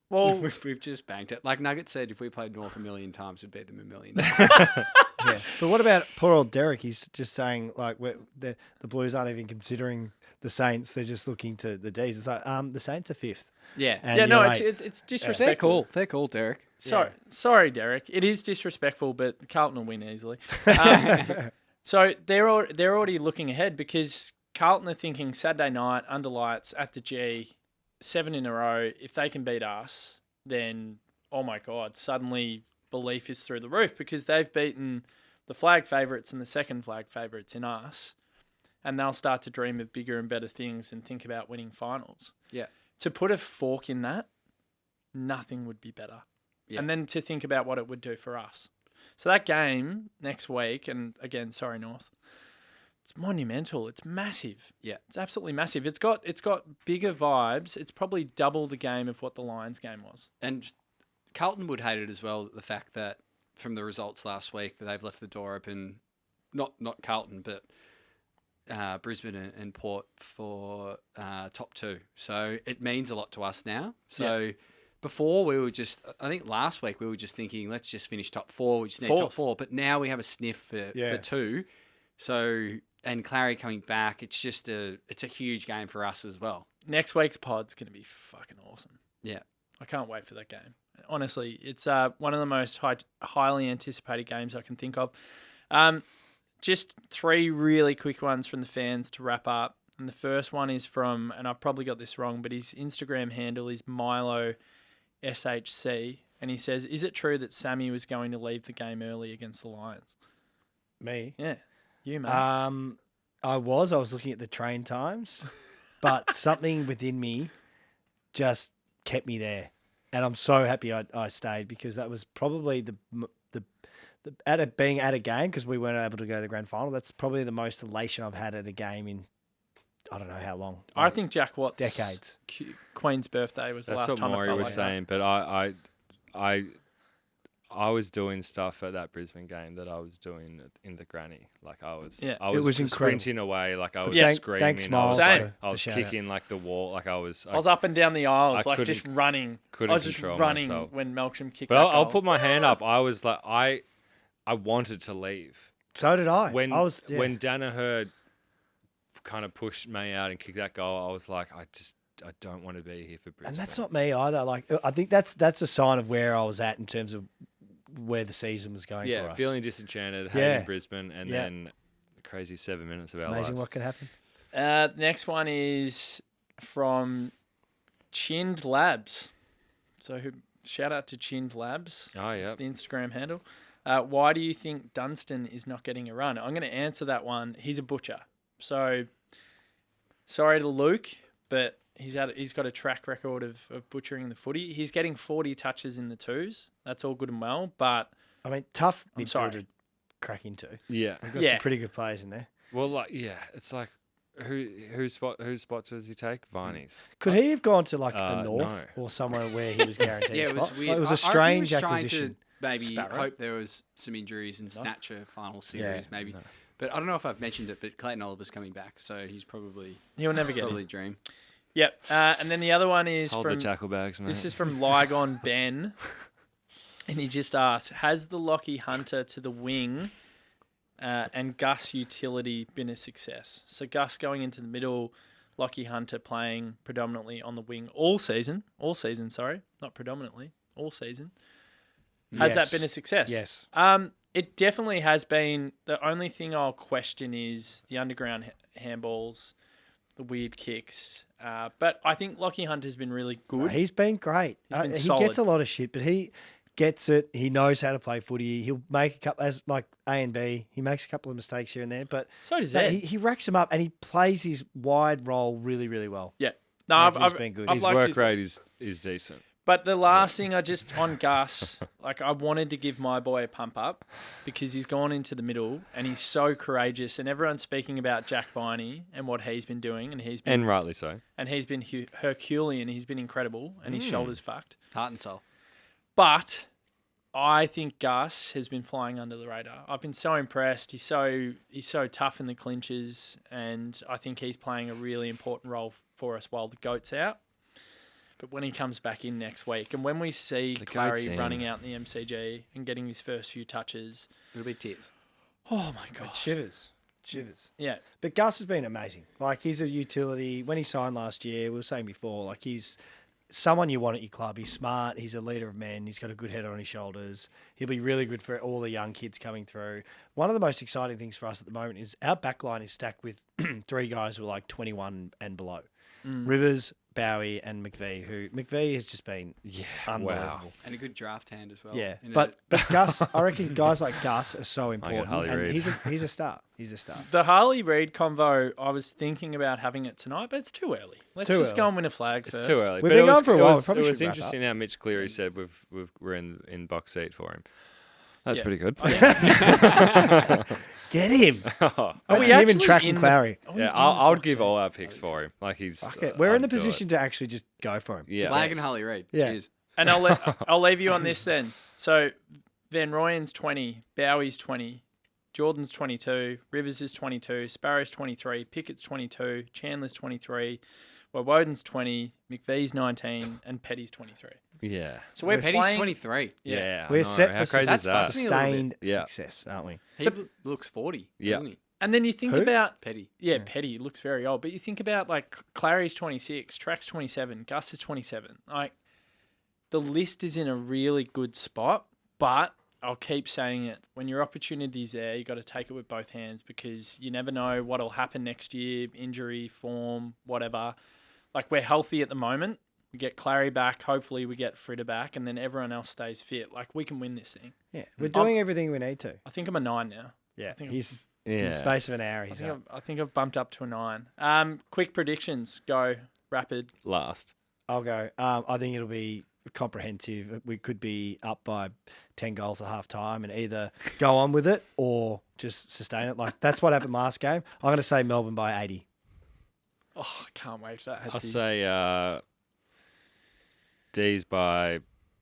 [SPEAKER 1] Well,
[SPEAKER 3] We've just banked it. Like Nugget said, if we played North a million times, we'd beat them a million.
[SPEAKER 4] Yeah. But what about poor old Derek? He's just saying, like, the Blues aren't even considering the Saints. They're just looking to the D's. It's like, the Saints are 5th.
[SPEAKER 3] Yeah.
[SPEAKER 4] And
[SPEAKER 1] yeah, no,
[SPEAKER 4] you're
[SPEAKER 1] it's
[SPEAKER 4] 8th.
[SPEAKER 1] it's
[SPEAKER 3] Fair
[SPEAKER 1] disrespectful.
[SPEAKER 3] call. Fair call, Derek.
[SPEAKER 1] Sorry, Derek. It is disrespectful, but Carlton will win easily. So they're already looking ahead because Carlton are thinking Saturday night under lights at the G, 7 in a row. If they can beat us, then oh my God, suddenly belief is through the roof because they've beaten the flag favourites and the second flag favourites in us, and they'll start to dream of bigger and better things and think about winning finals.
[SPEAKER 3] Yeah.
[SPEAKER 1] To put a fork in that, nothing would be better.
[SPEAKER 3] Yeah.
[SPEAKER 1] And then to think about what it would do for us. So that game next week, and again, sorry, North, it's monumental. It's massive.
[SPEAKER 3] Yeah.
[SPEAKER 1] It's absolutely massive. It's got bigger vibes. It's probably double the game of what the Lions game was.
[SPEAKER 3] And Carlton would hate it as well, the fact that from the results last week that they've left the door open, not Carlton, but Brisbane and Port for top 2. So it means a lot to us now. So before we were just, I think last week we were just thinking, let's just finish top 4. We just need top
[SPEAKER 1] Fourth.
[SPEAKER 3] 4. But now we have a sniff for 2. So, and Clary coming back, it's a huge game for us as well.
[SPEAKER 1] Next week's pod's going to be fucking awesome.
[SPEAKER 3] Yeah.
[SPEAKER 1] I can't wait for that game. Honestly, it's one of the most highly anticipated games I can think of. Just 3 really quick ones from the fans to wrap up. And the first one is from, and I've probably got this wrong, but his Instagram handle is Milo SHC. And he says, is it true that Sammy was going to leave the game early against the Lions?
[SPEAKER 4] Me?
[SPEAKER 1] Yeah. You, mate.
[SPEAKER 4] I was looking at the train times, but something within me just kept me there. And I'm so happy I stayed because that was probably being at a game, because we weren't able to go to the grand final. That's probably the most elation I've had at a game in I don't know how long.
[SPEAKER 1] I think Jack Watt's
[SPEAKER 4] decades.
[SPEAKER 1] Queen's birthday was the
[SPEAKER 2] That's
[SPEAKER 1] last
[SPEAKER 2] what
[SPEAKER 1] time
[SPEAKER 2] Maury
[SPEAKER 1] it felt
[SPEAKER 2] was
[SPEAKER 1] like
[SPEAKER 2] saying, but I was doing stuff at that Brisbane game that I was doing in the granny. Like I was
[SPEAKER 1] Yeah.
[SPEAKER 2] I
[SPEAKER 4] It
[SPEAKER 2] was,
[SPEAKER 4] was incredible.
[SPEAKER 2] sprinting away, like I was
[SPEAKER 1] Yeah.
[SPEAKER 2] screaming.
[SPEAKER 4] Thanks,
[SPEAKER 2] I
[SPEAKER 4] Miles.
[SPEAKER 2] was,
[SPEAKER 1] Same.
[SPEAKER 2] like, I
[SPEAKER 4] for
[SPEAKER 2] was
[SPEAKER 4] the
[SPEAKER 2] kicking like the wall. Like I was.
[SPEAKER 1] I was up and down the aisles,
[SPEAKER 2] I
[SPEAKER 1] like just
[SPEAKER 2] couldn't-
[SPEAKER 1] running.
[SPEAKER 2] couldn't
[SPEAKER 1] I was just
[SPEAKER 2] control
[SPEAKER 1] running
[SPEAKER 2] myself.
[SPEAKER 1] when Melksham kicked
[SPEAKER 2] But
[SPEAKER 1] that
[SPEAKER 2] I'll
[SPEAKER 1] goal.
[SPEAKER 2] put my hand up. I was like, I wanted to leave.
[SPEAKER 4] So did I.
[SPEAKER 2] When
[SPEAKER 4] I was
[SPEAKER 2] when Danaher kind of pushed me out and kicked that goal, I was like, I don't want to be here for Brisbane.
[SPEAKER 4] and that's not me either. Like I think that's a sign of where I was at in terms of where the season was going for us.
[SPEAKER 2] feeling disenchanted,
[SPEAKER 4] Yeah.
[SPEAKER 2] hating Brisbane, and then the crazy 7 minutes of our
[SPEAKER 4] Amazing
[SPEAKER 2] lives.
[SPEAKER 4] what can happen.
[SPEAKER 1] Next one is from Chinned Labs. So shout out to Chinned Labs.
[SPEAKER 2] Oh yeah,
[SPEAKER 1] That's the Instagram handle. Why do you think Dunstan is not getting a run? I'm going to answer that one. He's a butcher. So sorry to Luke, but he's got a track record of butchering the footy. He's getting 40 touches in the twos. That's all good and well, but
[SPEAKER 4] I mean, tough
[SPEAKER 1] I'm
[SPEAKER 4] midfield
[SPEAKER 1] sorry.
[SPEAKER 4] to crack into.
[SPEAKER 2] yeah.
[SPEAKER 4] We've got
[SPEAKER 1] Yeah.
[SPEAKER 4] some pretty good players in there.
[SPEAKER 2] Well, like it's like whose spot does he take? Varney's.
[SPEAKER 4] Could he have gone to like a
[SPEAKER 2] no.
[SPEAKER 4] North or somewhere where he was guaranteed
[SPEAKER 3] Yeah,
[SPEAKER 4] a
[SPEAKER 3] it was
[SPEAKER 4] spot?
[SPEAKER 3] weird.
[SPEAKER 4] Like, it was
[SPEAKER 3] I
[SPEAKER 4] a
[SPEAKER 3] reckon he
[SPEAKER 4] strange
[SPEAKER 3] was trying
[SPEAKER 4] acquisition.
[SPEAKER 3] to maybe
[SPEAKER 1] Sparrow?
[SPEAKER 3] hope there was some injuries in Snatcher final series,
[SPEAKER 4] Yeah.
[SPEAKER 3] maybe. But I don't know if I've mentioned it, but Clayton Oliver's coming back, so he's probably
[SPEAKER 1] he'll never get
[SPEAKER 3] probably
[SPEAKER 1] it.
[SPEAKER 3] dream.
[SPEAKER 1] Yep. And then the other one is
[SPEAKER 2] Hold
[SPEAKER 1] from
[SPEAKER 2] the tackle bags, mate.
[SPEAKER 1] this is from Lygon Ben, and he just asked: has the Lockie Hunter to the wing and Gus utility been a success. So Gus going into the middle, Lockie Hunter playing predominantly on the wing all season, not predominantly, all season. Has that been a success?
[SPEAKER 4] Yes.
[SPEAKER 1] It definitely has been. The only thing I'll question is the underground handballs, the weird kicks. But I think Lockie Hunter's been really good.
[SPEAKER 4] He's been great.
[SPEAKER 1] He's been
[SPEAKER 4] he
[SPEAKER 1] solid.
[SPEAKER 4] gets a lot of shit, but he gets it. He knows how to play footy. He'll make a couple, as like A and B, he makes a couple of mistakes here and there, but
[SPEAKER 1] So does Ed.
[SPEAKER 4] he racks them up and he plays his wide role really, really well.
[SPEAKER 1] Yeah. No,
[SPEAKER 4] He's been good.
[SPEAKER 2] His work rate is decent.
[SPEAKER 1] But the last thing on Gus, like I wanted to give my boy a pump up because he's gone into the middle and he's so courageous and everyone's speaking about Jack Viney and what he's been doing
[SPEAKER 2] And rightly so.
[SPEAKER 1] and he's been Herculean, he's been incredible and his shoulder's fucked.
[SPEAKER 3] Heart and soul.
[SPEAKER 1] But I think Gus has been flying under the radar. I've been so impressed. He's so tough in the clinches and I think he's playing a really important role for us while the GOAT's out. But when he comes back in next week, and when we see Clary running out in the MCG and getting his first few touches,
[SPEAKER 3] It'll be tears.
[SPEAKER 1] oh my god,
[SPEAKER 4] Shivers.
[SPEAKER 1] yeah,
[SPEAKER 4] But Gus has been amazing. Like, he's a utility. When he signed last year, we were saying before, like, he's someone you want at your club. He's smart. He's a leader of men. He's got a good head on his shoulders. He'll be really good for all the young kids coming through. One of the most exciting things for us at the moment is our backline is stacked with 3 guys who are like 21 and below. Rivers, Bowie, and McVee has just been unbelievable.
[SPEAKER 3] And a good draft hand as well.
[SPEAKER 4] Yeah, but Gus, I reckon guys like Gus are so important,
[SPEAKER 2] Harley
[SPEAKER 4] and
[SPEAKER 2] Reid.
[SPEAKER 4] he's a star. He's a star.
[SPEAKER 1] The Harley Reid convo, I was thinking about having it tonight, but it's too early. Let's
[SPEAKER 4] Too
[SPEAKER 1] just
[SPEAKER 4] early.
[SPEAKER 1] go and win a flag
[SPEAKER 2] It's
[SPEAKER 1] first.
[SPEAKER 2] too early.
[SPEAKER 4] We've
[SPEAKER 2] But
[SPEAKER 4] been
[SPEAKER 2] it was,
[SPEAKER 4] going for a
[SPEAKER 2] it
[SPEAKER 4] while.
[SPEAKER 2] was,
[SPEAKER 4] Probably
[SPEAKER 2] it was
[SPEAKER 4] should wrap
[SPEAKER 2] interesting how Mitch Cleary said we're in box seat for him. That's
[SPEAKER 1] Yeah.
[SPEAKER 2] pretty good.
[SPEAKER 4] Get him.
[SPEAKER 2] Oh,
[SPEAKER 1] Are we
[SPEAKER 4] Him and
[SPEAKER 1] actually
[SPEAKER 4] Track
[SPEAKER 1] in
[SPEAKER 4] and
[SPEAKER 1] the-
[SPEAKER 4] Clary.
[SPEAKER 1] Are we
[SPEAKER 2] yeah,
[SPEAKER 1] in
[SPEAKER 2] I would
[SPEAKER 1] box
[SPEAKER 2] give
[SPEAKER 1] seat?
[SPEAKER 2] all our picks for him. Like he's.
[SPEAKER 4] Fuck it. We're in the
[SPEAKER 2] I'd do it.
[SPEAKER 4] position to actually just go for him.
[SPEAKER 2] Yeah.
[SPEAKER 3] Flag and Harley Reid.
[SPEAKER 4] Yeah.
[SPEAKER 3] Cheers.
[SPEAKER 1] And I'll leave you on this then. So Van Rooyen's 20, Bowie's 20, Jordan's 22, Rivers is 22, Sparrow's 23, Pickett's 22, Chandler's 23, Woden's 20, McVee's 19, and Petty's 23.
[SPEAKER 2] Yeah.
[SPEAKER 1] So we're
[SPEAKER 3] Petty's
[SPEAKER 1] playing.
[SPEAKER 3] 23.
[SPEAKER 2] Yeah. I
[SPEAKER 4] We're
[SPEAKER 2] know.
[SPEAKER 4] set
[SPEAKER 2] How
[SPEAKER 4] for
[SPEAKER 2] crazy is that?
[SPEAKER 4] sustained
[SPEAKER 2] Yeah.
[SPEAKER 4] success, aren't we?
[SPEAKER 3] He looks 40,
[SPEAKER 2] Yeah.
[SPEAKER 3] doesn't he?
[SPEAKER 1] And then you think
[SPEAKER 4] Who?
[SPEAKER 1] about
[SPEAKER 3] Petty.
[SPEAKER 1] Petty looks very old, but you think about like Clary's 26, Track's 27, Gus is 27. Like the list is in a really good spot, but I'll keep saying it. When your opportunity's there, you got to take it with both hands because you never know what'll happen next year, injury, form, whatever. Like we're healthy at the moment. We get Clary back. Hopefully we get Fritter back and then everyone else stays fit. Like we can win this thing.
[SPEAKER 4] Yeah, we're doing everything we need to.
[SPEAKER 1] I think I'm a 9 now.
[SPEAKER 4] Yeah,
[SPEAKER 1] think
[SPEAKER 4] he's
[SPEAKER 2] Yeah.
[SPEAKER 4] in the space of an hour. He's up.
[SPEAKER 1] I think I've bumped up to a 9. Quick predictions. Go. Rapid.
[SPEAKER 2] Last.
[SPEAKER 4] I'll go. I think it'll be comprehensive. We could be up by 10 goals at half time and either go on with it or just sustain it. Like that's what happened last game. I'm going to say Melbourne by 80.
[SPEAKER 1] Oh, I can't wait for that.
[SPEAKER 2] I'll say D's by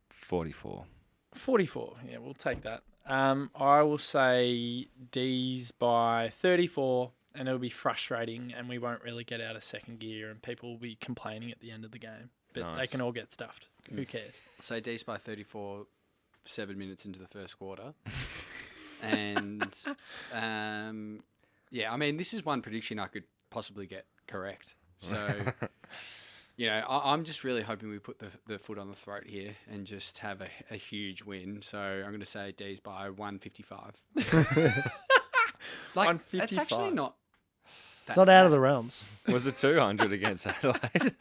[SPEAKER 2] 44.
[SPEAKER 1] 44. Yeah, we'll take that. I will say D's by 34, and it'll be frustrating, and we won't really get out of second gear, and people will be complaining at the end of the game. But they
[SPEAKER 2] Nice.
[SPEAKER 1] can all get stuffed. Who cares?
[SPEAKER 3] So D's by 34, 7 minutes into the first quarter. And, yeah, I mean, this is one prediction I could possibly get correct. So, you know, I'm just really hoping we put the foot on the throat here and just have a huge win. So I'm going to say D's by 155. Like, that's
[SPEAKER 1] 155.
[SPEAKER 3] actually not...
[SPEAKER 4] It's not out of the realms.
[SPEAKER 2] Was it 200 against Adelaide?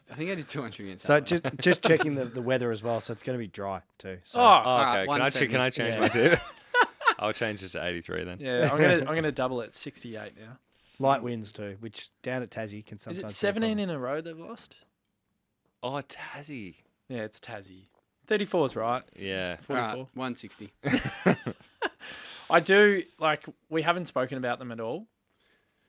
[SPEAKER 3] I think I did 200 against
[SPEAKER 4] So
[SPEAKER 3] Adelaide.
[SPEAKER 4] just checking the weather as well. So it's going to be dry too. So
[SPEAKER 1] Oh,
[SPEAKER 2] Oh,
[SPEAKER 3] Alright,
[SPEAKER 2] okay.
[SPEAKER 3] one
[SPEAKER 2] Can I change
[SPEAKER 4] Yeah.
[SPEAKER 2] my tip? I'll change it to 83 then.
[SPEAKER 1] yeah. I'm gonna double it. 68 now.
[SPEAKER 4] light winds too, which down at Tassie can
[SPEAKER 1] Is
[SPEAKER 4] sometimes.
[SPEAKER 1] it
[SPEAKER 4] be a
[SPEAKER 1] 17
[SPEAKER 4] problem.
[SPEAKER 1] in a row they've lost?
[SPEAKER 2] Oh, Tassie.
[SPEAKER 1] Yeah, it's Tassie. 34 is right.
[SPEAKER 2] Yeah.
[SPEAKER 1] 44.
[SPEAKER 3] Alright, 160.
[SPEAKER 1] I do like. We haven't spoken about them at all,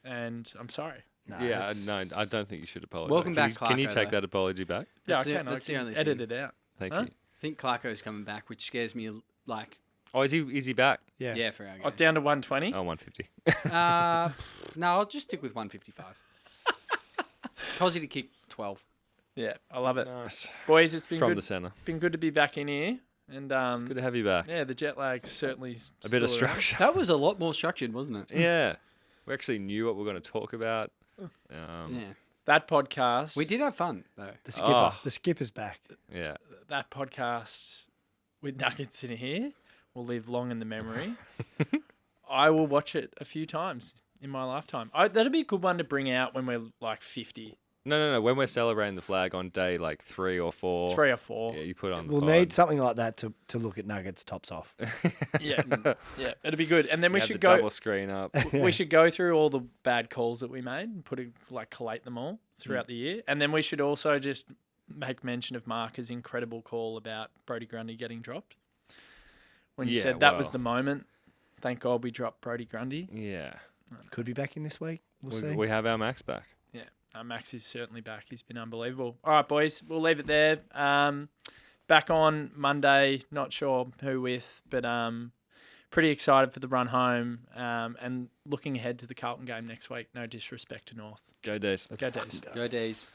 [SPEAKER 1] and I'm sorry.
[SPEAKER 4] No,
[SPEAKER 2] Yeah,
[SPEAKER 4] it's-
[SPEAKER 2] no, I don't think you should apologize.
[SPEAKER 3] Welcome back,
[SPEAKER 2] Can you
[SPEAKER 3] Clarko,
[SPEAKER 2] take
[SPEAKER 3] though.
[SPEAKER 2] that apology back?
[SPEAKER 1] Yeah,
[SPEAKER 3] That's
[SPEAKER 1] I
[SPEAKER 3] the-
[SPEAKER 1] can.
[SPEAKER 3] that's
[SPEAKER 1] I
[SPEAKER 3] the
[SPEAKER 1] can
[SPEAKER 3] only
[SPEAKER 1] edit
[SPEAKER 3] thing.
[SPEAKER 1] it out.
[SPEAKER 2] Thank
[SPEAKER 1] Huh?
[SPEAKER 2] you.
[SPEAKER 3] I think Clarko's coming back, which scares me, like,
[SPEAKER 2] Oh, is he back?
[SPEAKER 4] Yeah.
[SPEAKER 3] yeah, for our game.
[SPEAKER 1] Oh, down to 120.
[SPEAKER 2] Oh, 150.
[SPEAKER 3] No, I'll just stick with 155. Cosy to kick 12.
[SPEAKER 1] Yeah, I love it,
[SPEAKER 2] Nice.
[SPEAKER 1] boys. It's been
[SPEAKER 2] From
[SPEAKER 1] good.
[SPEAKER 2] the centre.
[SPEAKER 1] Been good to be back in here. And
[SPEAKER 2] It's good to have you back.
[SPEAKER 1] yeah, the jet lag certainly
[SPEAKER 2] A bit of
[SPEAKER 1] still around.
[SPEAKER 2] structure.
[SPEAKER 3] That was a lot more structured, wasn't it?
[SPEAKER 2] Yeah. We actually knew what we were going to talk about.
[SPEAKER 3] Yeah.
[SPEAKER 1] That podcast.
[SPEAKER 3] We did have fun though.
[SPEAKER 4] The skipper.
[SPEAKER 2] Oh.
[SPEAKER 4] The skipper's back.
[SPEAKER 2] Yeah.
[SPEAKER 1] That podcast with Nuggets in here will live long in the memory. I will watch it a few times in my lifetime. That'd be a good one to bring out when we're like 50.
[SPEAKER 2] No. When we're celebrating the flag on day like 3 or 4.
[SPEAKER 1] 3 or 4.
[SPEAKER 2] Yeah, you put on the
[SPEAKER 4] We'll
[SPEAKER 2] pod.
[SPEAKER 4] need something like that to look at Nuggets tops off.
[SPEAKER 1] Yeah. Yeah. It'd be good. And then we
[SPEAKER 2] You have
[SPEAKER 1] should
[SPEAKER 2] the
[SPEAKER 1] go.
[SPEAKER 2] double screen up.
[SPEAKER 1] We should go through all the bad calls that we made and collate them all throughout the year. And then we should also just make mention of Marca's incredible call about Brodie Grundy getting dropped. When you
[SPEAKER 2] Yeah,
[SPEAKER 1] said that was
[SPEAKER 2] well.
[SPEAKER 1] the moment. Thank God we dropped Brodie Grundy.
[SPEAKER 2] Yeah.
[SPEAKER 4] Could be back in this week. We'll see.
[SPEAKER 2] We have our Max back.
[SPEAKER 1] Yeah, Max is certainly back. He's been unbelievable. All right, boys, we'll leave it there. Back on Monday. Not sure who with, but pretty excited for the run home and looking ahead to the Carlton game next week. No disrespect to North.
[SPEAKER 2] Go Days.
[SPEAKER 1] Go Days.
[SPEAKER 3] Go D's.